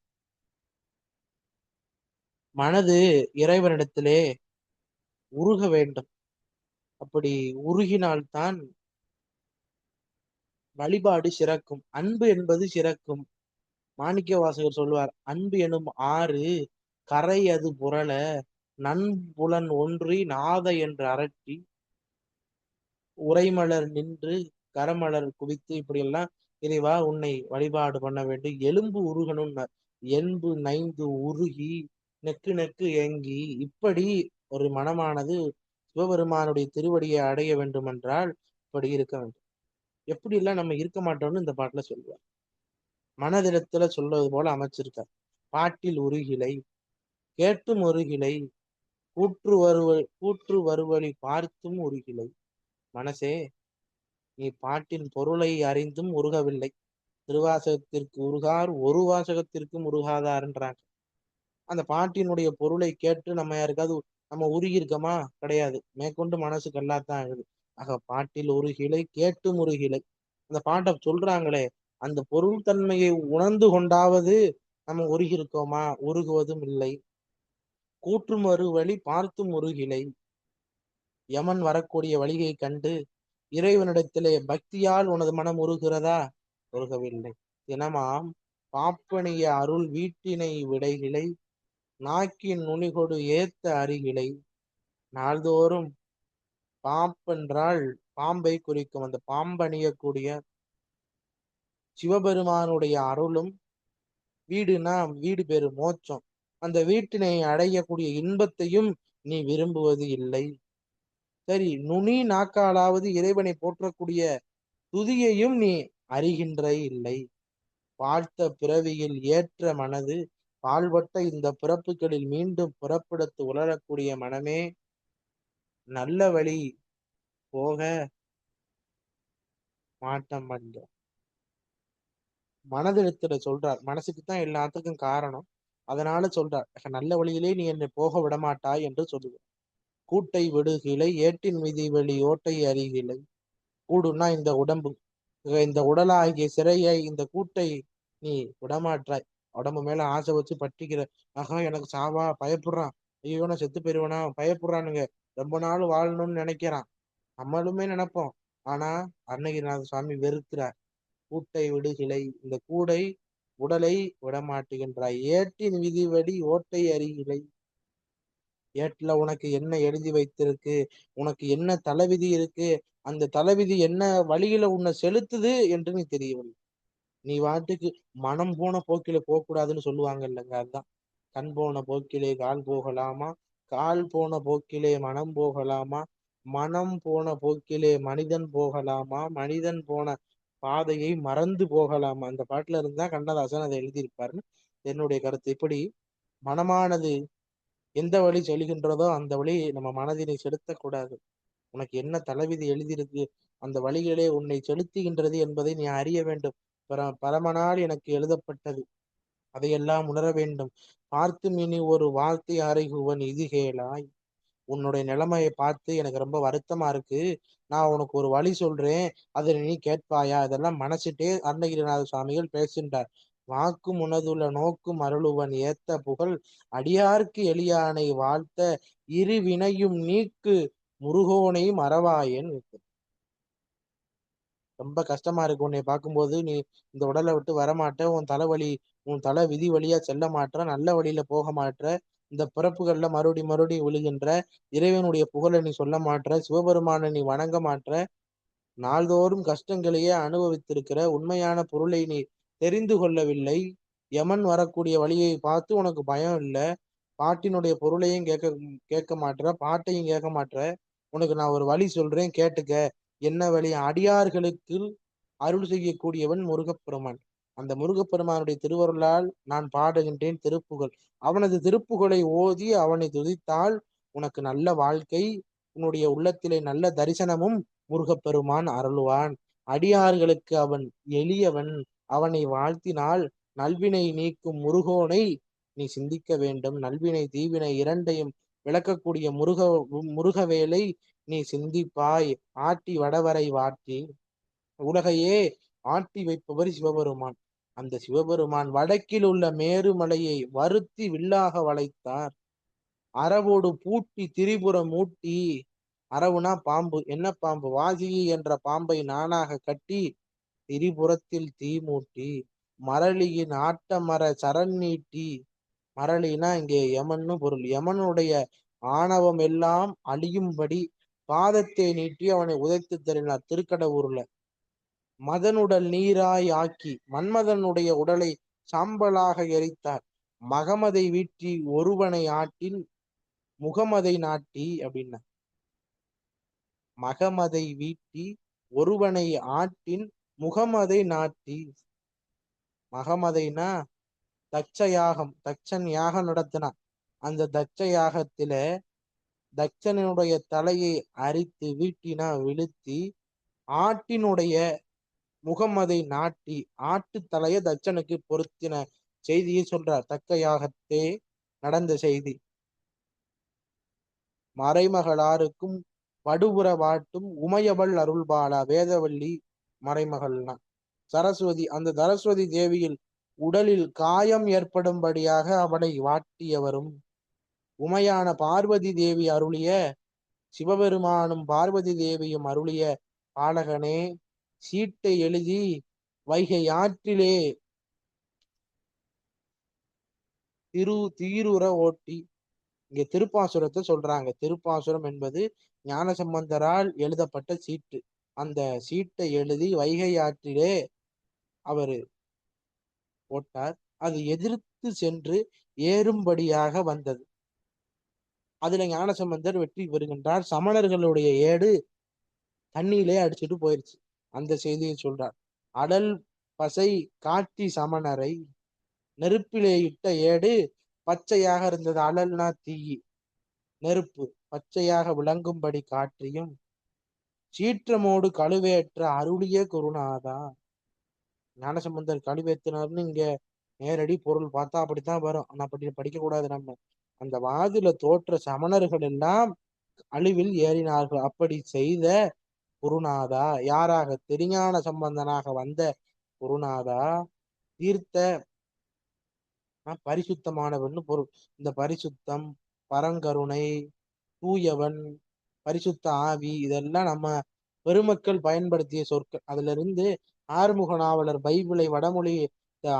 மனது இறைவனிடத்திலே உருக வேண்டும். அப்படி உருகினால்தான் வழிபாடு சிறக்கும். அன்பு என்பது சிறக்கும். மாணிக்க வாசகர் சொல்வார், அன்பு எனும் ஆறு கரை அது புரள நன்புலன் ஒன்றி நாத என்று அரற்றி உரைமலர் நின்று கரமலர் குவித்து இப்படியெல்லாம் இறைவா உன்னை வழிபாடு பண்ண வேண்டும். எலும்பு உருகணும்னு, என்பு நைந்து உருகி நெக்கு நெக்கு ஏங்கி இப்படி ஒரு மனமானது சிவபெருமானுடைய திருவடியை அடைய வேண்டும் என்றால் இப்படி இருக்க வேண்டும். எப்படி எல்லாம் நம்ம இருக்க மாட்டோம்னு இந்த பாட்டுல சொல்லுவார். மனதிடத்துல சொல்வது போல அமைச்சிருக்கார். பாட்டில் உருகிலை கேட்டும் உருகிலை கூற்று வருவழி பார்த்தும் உருகிலை. மனசே, நீ பாட்டின் பொருளை அறிந்தும் உருகவில்லை. திருவாசகத்திற்கு உருகார் ஒரு வாசகத்திற்கும் உருகாதார்ன்றாங்க. அந்த பாட்டினுடைய பொருளை கேட்டு நம்ம யாருக்காவது நம்ம உருகி இருக்கோமா? கிடையாது. மேற்கொண்டு மனசு கல்லாத்தான் ஆகுது. ஆக பாட்டில் உருகிலை கேட்டும் உருகிலை. அந்த பாட்டை சொல்றாங்களே, அந்த பொருள் தன்மையை உணர்ந்து கொண்டாவது நம்ம உருகி இருக்கோமா? உருகுவதும் இல்லை. கூற்றும் ஒரு வழி பார்த்தும் உருகிலை. யமன் வரக்கூடிய வழியை கண்டு இறைவனிடத்திலே பக்தியால் உனது மனம் உருகிறதா? உருகவில்லை. தினமாம் பாப்பனிய அருள் வீட்டினை விடைகிலை நாக்கின் நுனிகொடு ஏத்த அருகிலை. நாள்தோறும் பாம்பென்றால் பாம்பை குறிக்கும். அந்த பாம்பணியக்கூடிய சிவபெருமானுடைய அருளும், வீடுனா வீடு பேரு மோட்சம், அந்த வீட்டினை அடையக்கூடிய இன்பத்தையும் நீ விரும்புவது இல்லை. சரி, நுனி நாக்காலாவது இறைவனை போற்றக்கூடிய துதியையும் நீ அறிகின்ற இல்லை. பார்த்த பிறவியில் ஏற்ற மனது பால்பட்ட இந்த பிறப்புகளில் மீண்டும் பிறப்பெடுத்து உலரக்கூடிய மனமே, நல்ல வழி போக மாட்டம் பண்ற. மனதிடத்துல சொல்றார். மனசுக்குத்தான் எல்லாத்துக்கும் காரணம். அதனால சொல்றார், நல்ல வழியிலே நீ என்னை போக விடமாட்டாய் என்று சொல்லுவார். கூட்டை விடுகிலை ஏட்டின் விதி வெளி ஓட்டை அறிகிலை. கூடுன்னா இந்த உடம்பு, இந்த உடலாகிய சிறையை, இந்த கூட்டை நீ விடமாட்டாய். உடம்பு மேல ஆசை வச்சு பற்றிக்கிற. ஆகா, எனக்கு சாவா பயப்படுறான், ஐயோ நான் செத்து போயிருவேனா பயப்படுறானுங்க. ரொம்ப நாள் வாழணும்னு நினைக்கிறான். நம்மளுமே நினைப்போம். ஆனா அருணகிரிநாத சுவாமி வெறுக்கிறார். கூட்டை விடுகிலை, இந்த கூடை உடலை விடமாட்டுகின்றாய். ஏட்டின் விதிவடி ஓட்டை அறிகிலை. ஏட்டுல உனக்கு என்ன எழுதி வைத்திருக்கு, உனக்கு என்ன தலைவிதி இருக்கு, அந்த தலைவிதி என்ன வழியில உன்னை செலுத்துது என்று நீ தெரியவில்லை. நீ வாட்டுக்கு மனம் போன போக்கில போக கூடாதுன்னு சொல்லுவாங்க இல்லைங்க. அதுதான், கண் போன போக்கிலே கால் போகலாமா, கால் போன போக்கிலே மனம் போகலாமா, மனம் போன போக்கிலே மனிதன் போகலாமா, மனிதன் போன பாதையை மறந்து போகலாமா. அந்த பாட்டுல இருந்தா கண்ணதாசன் அதை எழுதியிருப்பாருன்னு என்னுடைய கருத்து. இப்படி மனமானது எந்த வழி செல்கின்றதோ அந்த வழி நம்ம மனதினை செலுத்தக்கூடாது. உனக்கு என்ன தலைவிதி எழுதியிருக்கு, அந்த வழிகளே உன்னை செலுத்துகின்றது என்பதை நீ அறிய வேண்டும். பரமனால் எனக்கு எழுதப்பட்டது, அதையெல்லாம் உணர வேண்டும். பார்த்தும் இனி ஒரு வார்த்தை அறைகுவன் இது கேளாய். உன்னுடைய நிலைமையை பார்த்து எனக்கு ரொம்ப வருத்தமா இருக்கு, நான் உனக்கு ஒரு வழி சொல்றேன், அதை நீ கேட்பாயா? இதெல்லாம் மனசிட்டே அருணகிரிநாத சுவாமிகள் பேசுகின்றார். வாக்கும் உனதுள்ள நோக்கும் அருளுவன் ஏத்த புகழ் அடியார்க்கு எளியானை வாழ்த்த இரு வினையும் நீக்கு முருகோனை மறவாயன். ரொம்ப கஷ்டமா இருக்கு உன்னை பார்க்கும்போது. நீ இந்த உடலை விட்டு வரமாட்ட, உன் தலைவலி, உன் தலை விதி வழியா செல்ல மாற்ற, நல்ல வழியில போக மாற்ற, இந்த பிறப்புகள்ல மறுபடி விழுகின்ற, இறைவனுடைய புகழை நீ சொல்ல மாற்ற, சிவபெருமானை நீ வணங்க மாற்ற, நாள்தோறும் கஷ்டங்களையே அனுபவித்திருக்கிற உண்மையான பொருளை நீ தெரிந்து கொள்ளவில்லை. யமன் வரக்கூடிய வழியை பார்த்து உனக்கு பயம் இல்லை. பாட்டினுடைய பொருளையும் கேட்க கேட்க மாட்ற, பாட்டையும் கேட்க மாட்ற. உனக்கு நான் ஒரு வழி சொல்றேன், கேட்டுக்க. என்ன வழி? அடியார்களுக்கு அருள் செய்யக்கூடியவன் முருகப்பெருமான். அந்த முருகப்பெருமானுடைய திருவருளால் நான் பாடுகின்றேன் திருப்புகழ். அவனது திருப்புகழை ஓதி அவனை துதித்தால் உனக்கு நல்ல வாழ்க்கை, உன்னுடைய உள்ளத்திலே நல்ல தரிசனமும் முருகப்பெருமான் அருள்வான். அடியார்களுக்கு அவன் எளியவன். அவனை வாழ்த்தினால் நல்வினை நீக்கும் முருகோனை நீ சிந்திக்க வேண்டும். நல்வினை தீவினை இரண்டையும் விளக்கக்கூடிய முருகவேலை நீ சிந்திப்பாய். ஆட்டி வடவரை வாட்டி உலகையே ஆட்டி வைப்பவர் சிவபெருமான். அந்த சிவபெருமான் வடக்கில் உள்ள மேருமலையை வருத்தி வில்லாக வளைத்தார். அரவோடு பூட்டி திரிபுரம் மூட்டி, அரவுனா பாம்பு. என்ன பாம்பு? வாசிகி என்ற பாம்பை நானாக கட்டி திரிபுரத்தில் தீ மூட்டி, மரளியின் ஆட்டமர சரண் நீட்டி. மரளினா இங்கே யமன்னு பொருள். யமனுடைய ஆணவம் எல்லாம் அழியும்படி பாதத்தை நீட்டி அவனை உதைத்து தருகிறார் திருக்கடவுர்ல. மதனுடல் நீராய் ஆக்கி மன்மதனுடைய உடலை சாம்பலாக எரித்தார். மகமதை வீட்டி ஒருவனை ஆட்டின் முகமதை நாட்டி அப்படின்னா, மகமதை வீட்டி ஒருவனை ஆட்டின் முகமதை நாட்டி. மகமதைனா தட்ச யாகம். தட்சன் யாகம் நடத்தினான். அந்த தட்ச யாகத்தில தட்சனுடைய தலையை அரித்து வீட்டினா விழுத்தி, ஆட்டினுடைய முகமதை நாட்டி ஆட்டு தலைய தட்சனுக்கு பொருத்தின செய்தியை சொல்றார். தக்க யாகத்தே நடந்த செய்தி. மறைமகளாருக்கும் படுபுற வாட்டும் உமையவள் அருள்பாலா. வேதவள்ளி மறைமகள்னா சரஸ்வதி. அந்த சரஸ்வதி தேவியில் உடலில் காயம் ஏற்படும்படியாக அவளை வாட்டியவரும், உமையான பார்வதி தேவி அருளிய சிவபெருமானும் பார்வதி தேவியும் அருளிய பாலகனே, சீட்டை எழுதி வைகை ஆற்றிலே தீருற ஓட்டி. இங்க திருப்பாசுரத்தை சொல்றாங்க. திருப்பாசுரம் என்பது ஞானசம்பந்தரால் எழுதப்பட்ட சீட்டு. அந்த சீட்டை எழுதி வைகை ஆற்றிலே அவர் போட்டார். அது எதிர்த்து சென்று ஏறும்படியாக வந்தது. அதுல ஞானசம்பந்தர் வெற்றி பெறுகின்றார். சமணர்களுடைய ஏடு தண்ணியிலே அடிச்சுட்டு போயிருச்சு. அந்த செய்தியை சொல்றார். அடல் பசை காட்டி சமணரை நெருப்பிலே இட்ட ஏடு பச்சையாக இருந்தது. அழல்னா தீ, நெருப்பு பச்சையாக விளங்கும்படி காற்றியும் சீற்றமோடு கழுவேற்ற அருளிய குருநாதா. ஞானசம்பந்தர் கழுவேற்றினார்னு இங்க நேரடி பொருள் பார்த்தா அப்படித்தான் வரும். ஆனா அப்படி படிக்க கூடாது. நம்ம அந்த வாதில தோற்ற சமணர்கள் எல்லாம் அழிவில் ஏறினார்கள். அப்படி செய்த குருநாதா யாராக? திருஞான சம்பந்தனாக வந்த குருநாதா தீர்த்த பரிசுத்தமானவன் பொருள். இந்த பரிசுத்தம், பரங்கருணை, தூயவன், பரிசுத்த ஆவி இதெல்லாம் நம்ம பெருமக்கள் பயன்படுத்திய சொற்கள். அதுல இருந்து ஆறுமுக நாவலர் பைபிளை வடமொழி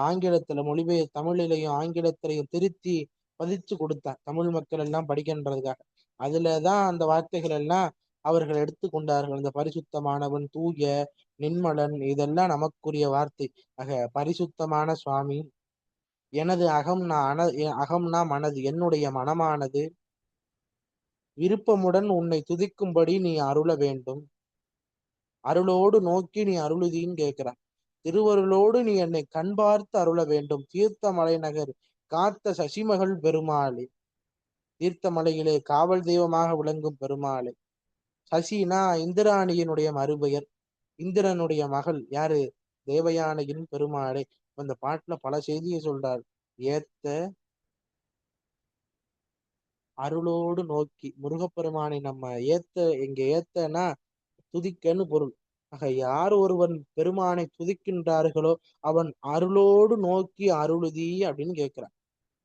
ஆங்கிலத்துல மொழிபெயர் தமிழிலையும் ஆங்கிலத்திலையும் திருத்தி பதிச்சு கொடுத்தார் தமிழ் மக்கள் எல்லாம் படிக்கின்றதுக்காக. அதுலதான் அந்த வார்த்தைகள் எல்லாம் அவர்கள் எடுத்துக்கொண்டார்கள். இந்த பரிசுத்தமானவன், தூய, நின்மலன் இதெல்லாம் நமக்குரிய வார்த்தை. ஆக பரிசுத்தமான சுவாமி, எனது அகம்னா மனது, என்னுடைய மனமானது விருப்பமுடன் உன்னை துதிக்கும்படி நீ அருள வேண்டும். அருளோடு நோக்கி நீ அருளுதின்னு கேட்கிறான். திருவருளோடு நீ என்னை கண் பார்த்து அருள வேண்டும். தீர்த்தமலை நகர் காத்த சசிமகள் பெருமாளே. தீர்த்தமலையிலே காவல் தெய்வமாக விளங்கும் பெருமாளே. சசினா இந்திராணியினுடைய மறுபெயர். இந்திரனுடைய மகள் யாரு? தேவயானையின் பெருமாளே. இந்த பாட்டுல பல செய்தியை சொல்றார். ஏத்த அருளோடு நோக்கி முருகப்பெருமானை நம்ம இங்க ஏத்தனா துதிக்கன்னு பொருள். ஆக யார் ஒருவன் பெருமானை துதிக்கின்றார்களோ அவன் அருளோடு நோக்கி அருளுதி அப்படின்னு கேட்கிறான்.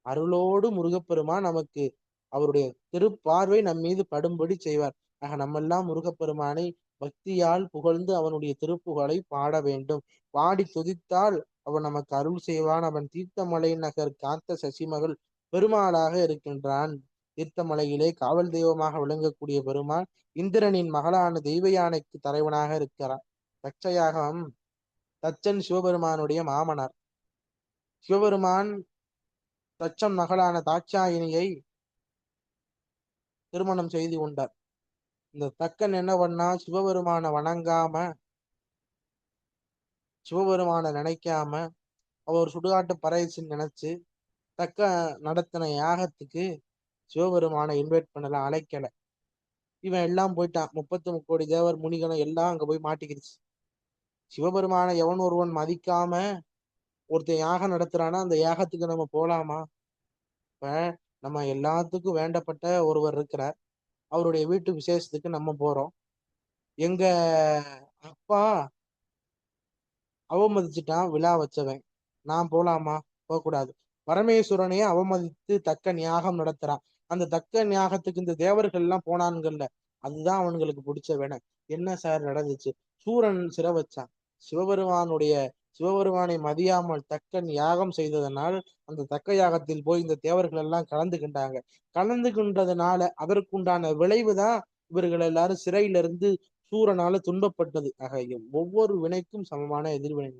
அருளோடு முருகப்பெருமான் நமக்கு அவருடைய திருப்பார்வை நம் மீது படும்படி செய்வார். ஆக நம்மெல்லாம் முருகப்பெருமானை பக்தியால் புகழ்ந்து அவனுடைய திருப்புகழை பாட வேண்டும். பாடி துதித்தால் அவன் நமக்கு அருள் செய்வான். அவன் தீர்த்தமலை நகர் காத்த சசிமகள் பெருமாளாக இருக்கின்றான். தீர்த்தமலையிலே காவல் தெய்வமாக விளங்கக்கூடிய பெருமான் இந்திரனின் மகளான தெய்வ யானைக்கு தலைவனாக இருக்கிறார். தட்சயாகம் தச்சன் சிவபெருமானுடைய மாமனார். சிவபெருமான் தச்சன் மகளான தாட்சாயினியை திருமணம் செய்து கொண்டார். இந்த தக்கன் என்ன பண்ணா, சிவபெருமான வணங்காம, சிவபெருமான நினைக்காம, அவர் சுடுகாட்டு பறையச்சின்னு நினைச்சு தக்க நடத்தின யாகத்துக்கு சிவபெருமான இன்வைட் பண்ணல, அழைக்கல. இவன் எல்லாம் போயிட்டான். 33 கோடி தேவர் முனிகனும் எல்லாம் அங்க போய் மாட்டிக்கிடுச்சு. சிவபெருமான எவன் ஒருவன் மதிக்காம ஒருத்தன் யாகம் நடத்துறானா அந்த யாகத்துக்கு நம்ம போலாமா? இப்ப நம்ம எல்லாத்துக்கும் வேண்டப்பட்ட ஒருவர் இருக்கிறார். அவருடைய வீட்டு விசேஷத்துக்கு நம்ம போறோம். எங்க அப்பா அவமதிச்சுட்டான் விழா வச்சவன், நான் போலாமா? போகக்கூடாது. பரமேஸ்வரனையே அவமதித்து தக்க யாகம் நடத்துறான். அந்த தக்க யாகத்துக்கு இந்த தேவர்கள் எல்லாம் போனான்கள்ல, அதுதான் அவனுங்களுக்கு பிடிச்ச வேணை. என்ன சார் நடந்துச்சு? சூரன் சிறை வச்சான். சிவபெருமானை மதியாமல் தக்கன் யாகம் செய்ததனால் அந்த தக்க யாகத்தில் போய் இந்த தேவர்கள் எல்லாம் கலந்துகின்றாங்க. கலந்துகின்றதுனால அதற்குண்டான விளைவுதான் இவர்கள் எல்லாரும் சிறையிலிருந்து சூரனால துன்பப்பட்டது. ஆக ஒவ்வொரு வினைக்கும் சமமான எதிர்வினை.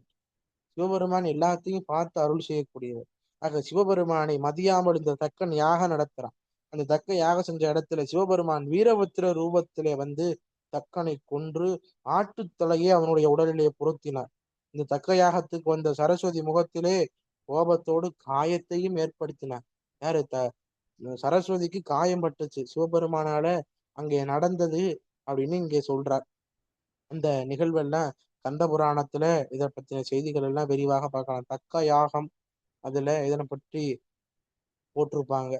சிவபெருமான் எல்லாத்தையும் பார்த்து அருள் செய்யக்கூடியவர். ஆக சிவபெருமானை மதியாமல் இந்த தக்கன் யாகம் நடத்துறான். அந்த தக்க யாகம் செஞ்ச இடத்துல சிவபெருமான் வீரபத்திர ரூபத்திலே வந்து தக்கனை கொன்று ஆட்டுத்தலையே அவனுடைய உடலிலே பொருத்தினார். இந்த தக்க யாகத்துக்கு வந்த சரஸ்வதி முகத்திலே கோபத்தோடு காயத்தையும் ஏற்படுத்தினார். யாரு? சரஸ்வதிக்கு காயம் பட்டுச்சு சிவபெருமானால அங்கே நடந்தது அப்படின்னு இங்கே சொல்றார். அந்த நிகழ்வெல்லாம் கந்த புராணத்துல இதை பற்றின செய்திகள் எல்லாம் விரிவாக பார்க்கலாம். தக்க யாகம் அதுல இதனை பற்றி போட்டிருப்பாங்க.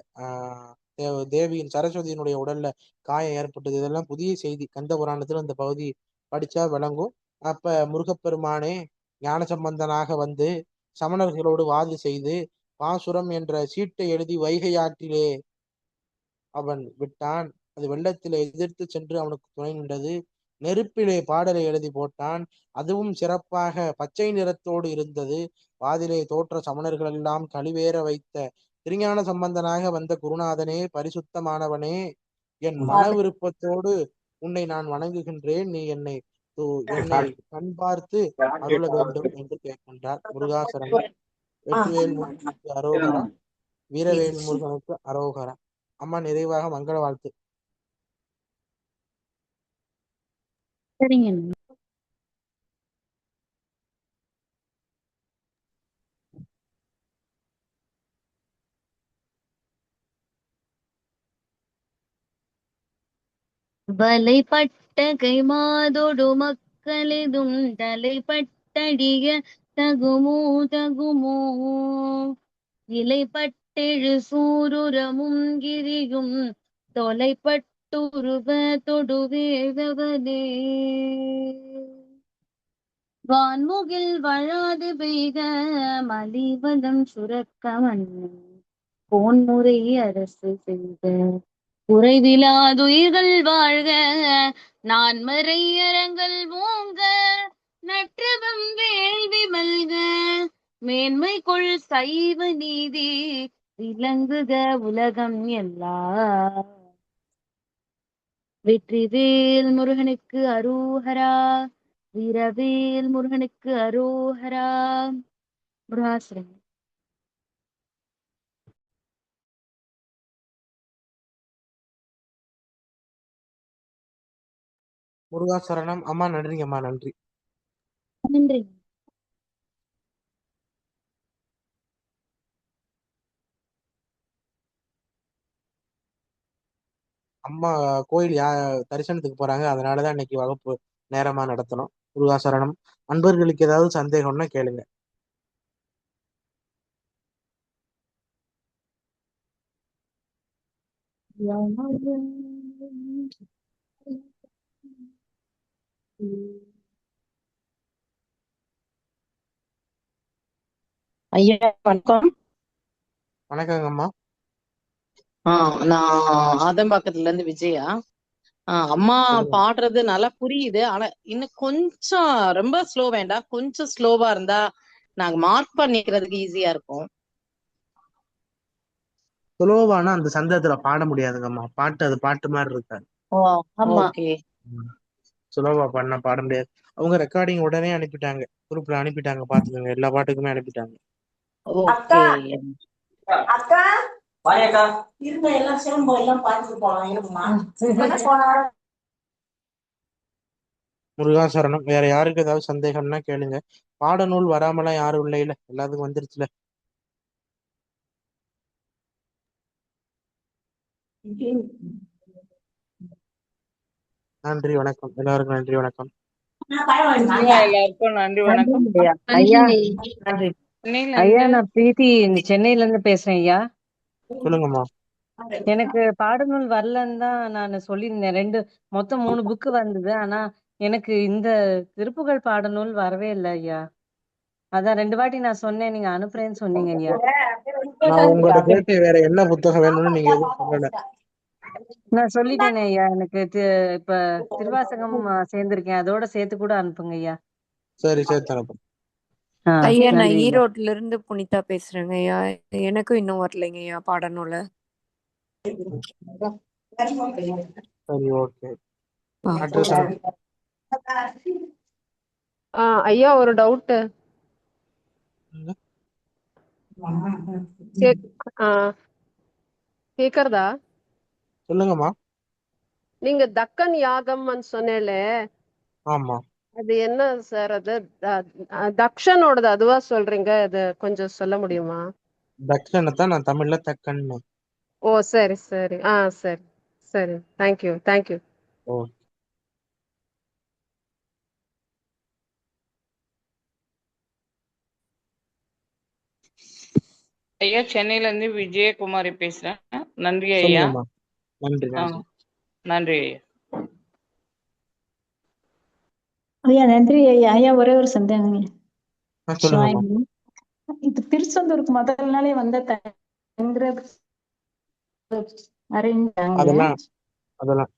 தேவியின் சரஸ்வதியினுடைய உடல்ல காயம் ஏற்பட்டது, இதெல்லாம் புதிய செய்தி. கந்த புராணத்துல இந்த பகுதி படிச்சா விளங்கும். அப்ப முருகப்பெருமானே ஞான சம்பந்தனாக வந்து சமணர்களோடு வாது செய்து பாசுரம் என்ற சீட்டை எழுதி வைகை ஆற்றிலே அவன் விட்டான். அது வெள்ளத்திலே எதிர்த்து சென்று அவனுக்கு துணை நின்றது. நெருப்பிலே பாடலை எழுதி போட்டான். அதுவும் சிறப்பாக பச்சை நிறத்தோடு இருந்தது. வாதிலே தோற்ற சமணர்கள் எல்லாம் கழிவேற வைத்த திருஞான சம்பந்தனாக வந்த குருநாதனே, பரிசுத்தமானவனே, என் மன விருப்பத்தோடு உன்னை நான் வணங்குகின்றேன். நீ என்னை கண் பார்த்து அருள வேண்டும் என்று கேட்கின்றார். முருகாசரணம். வெற்றிவேல் முருகனுக்கு அரோகரா, வீரவேல் முருகனுக்கு அரோகரா. அம்மா நிறைவாக மங்கள வாழ்த்து. சரிங்க. வலைப்பட்ட கைமாதொடு மக்களிதும் தலைப்பட்டடிய தகுமோ தகுமோ இலைப்பட்டெழு சூருரமும் கிரியும் தொலைப்பட்டுருவ தொடுவேதவனே வான்முகில் வழாது பெய்க மலிவதம் சுரக்க மன்னன் போன்முறை அரசு செய்த குறைவிலாதுயிர்கள் வாழ்க நான்மறை அரங்கள் ஓங்க நற்றவம் வேள்வி மல்க மேன்மை கொள் சைவ நீதி விளங்குக உலகம் எல்லாம். வெற்றிவேல் முருகனுக்கு அரோகரா, வீரவேல் முருகனுக்கு அரோகரா. முருகாசிரம். முருகாசரணம். அம்மா நன்றிங்கம்மா, நன்றி. நன்றி. அம்மா கோயில் தரிசனத்துக்கு போறாங்க, அதனாலதான் இன்னைக்கு வகுப்பு நேரமா நடத்தணும். முருகாசரணம். அன்பர்களுக்கு ஏதாவது சந்தேகம்னா கேளுங்க. ஐயா வணக்கம். வணக்கங்கம்மா. நான் ஆதம்பாக்கத்துல இருந்து விஜயா. அம்மா பாடுறது நல்லா புரியுது. ஆனா இன்னும் கொஞ்சம் ரொம்ப ஸ்லோ வேண்டாம், கொஞ்சம் ஸ்லோவா இருந்தா நாங்க மார்க் பண்ணிக்கிறதுக்கு ஈஸியா இருக்கும். சுலோவானா அந்த சந்தத்துல பாட முடியாதுங்கம்மா. அது பாட்டு மாதிரி இருக்காது. ஓ ஆமா. ஓகே. சுலோவா பாட முடியாது. அவங்க ரெக்கார்டிங் உடனே அனுப்பிட்டாங்க, குரூப்ல அனுப்பிட்டாங்க, பாத்துக்கோங்க. எல்லா பாட்டுக்குமே அனுப்பிட்டாங்க. ஓகே. அக்கா வாயக்கா இருந்த எல்லாம் சிலம்பம் எல்லாம் பார்த்துட்டு போலாம் இருக்குமா போனாலும் முருகாசரணம். வேற யாருக்கு ஏதாவது சந்தேகம்னா கேளுங்க. பாடநூல் வராமலாம் யாரும் இல்லை, இல்ல எல்லாத்துக்கும் வந்துருச்சுல. நன்றி வணக்கம் எல்லாருக்கும். நன்றி வணக்கம். எல்லாருக்கும் நன்றி வணக்கம். ஐயா. நன்றி. நன்றி சென்னையில ஐயா. இருந்து நான் பிரீத்தி சென்னையில இருந்து பேசுறேன் ஐயா. சொல்லுங்கம்மா. எனக்கு பாடநூல் வரலன்னு தான் நான் சொல்லியிருந்தேன். மொத்தம் 3 புக்கு வந்தது. ஆனா எனக்கு இந்த திருப்புகழ் பாடநூல் வரவே இல்லை ஐயா. அதான் 2 வாட்டி நான் சொன்னேன், நீங்க அனுப்புறேன்னு சொன்னீங்க ஐயா. நான் உங்கள்ட்ட கேட்டு வேற என்ன புத்தகம் வேணும்னு நீங்க எதுவும் சொல்லல. நான் சொல்லிட்டேனே ஐயா. எனக்கு இப்ப திருவாசகம் சேர்ந்திருக்கேன், அதோட சேர்த்து கூட அனுப்புங்க ஐயா. சரி சரி தரப்போம். ஐயா, நான் நன்றி ஐயா. ஈரோட்ல இருந்து புனிதா பேசுறேங்க ஐயா. எனக்கும் இன்னும் வரலைங்க ஐயா பாடநூல. சரி ஓகே. ஆ. அட்ரஸ் ஐயா ஒரு டவுட். கேக்குறதா? சொல்லுங்கம்மா. நீங்க தக்கன் யாகம்னு சொன்னேல, ஆமா. அது என்ன சார்? அது தக்ஷனோடது அதுவா சொல்றீங்க? அது கொஞ்சம் சொல்ல முடியுமா? தக்ஷணத்தான் நான் தமிழ்ல தக்கன்னு. ஓ சரி சரி. சரி சரி. Thank you thank you. ஓ ஐயா, சென்னையில இருந்து விஜயகுமாரி பேசுறேன். நன்றி ஐயா. சொல்லுங்கம்மா. நன்றி நன்றி. நன்றி ஐயா. ஐயா நன்றி ஐயா. ஐயா ஒரே ஒரு சந்தேகம். சொல்லுங்கம்மா. இது திருச்செந்தூருக்கு முதல் நாளே வந்த தங்குற அரேஞ்ச் அதெல்லாம்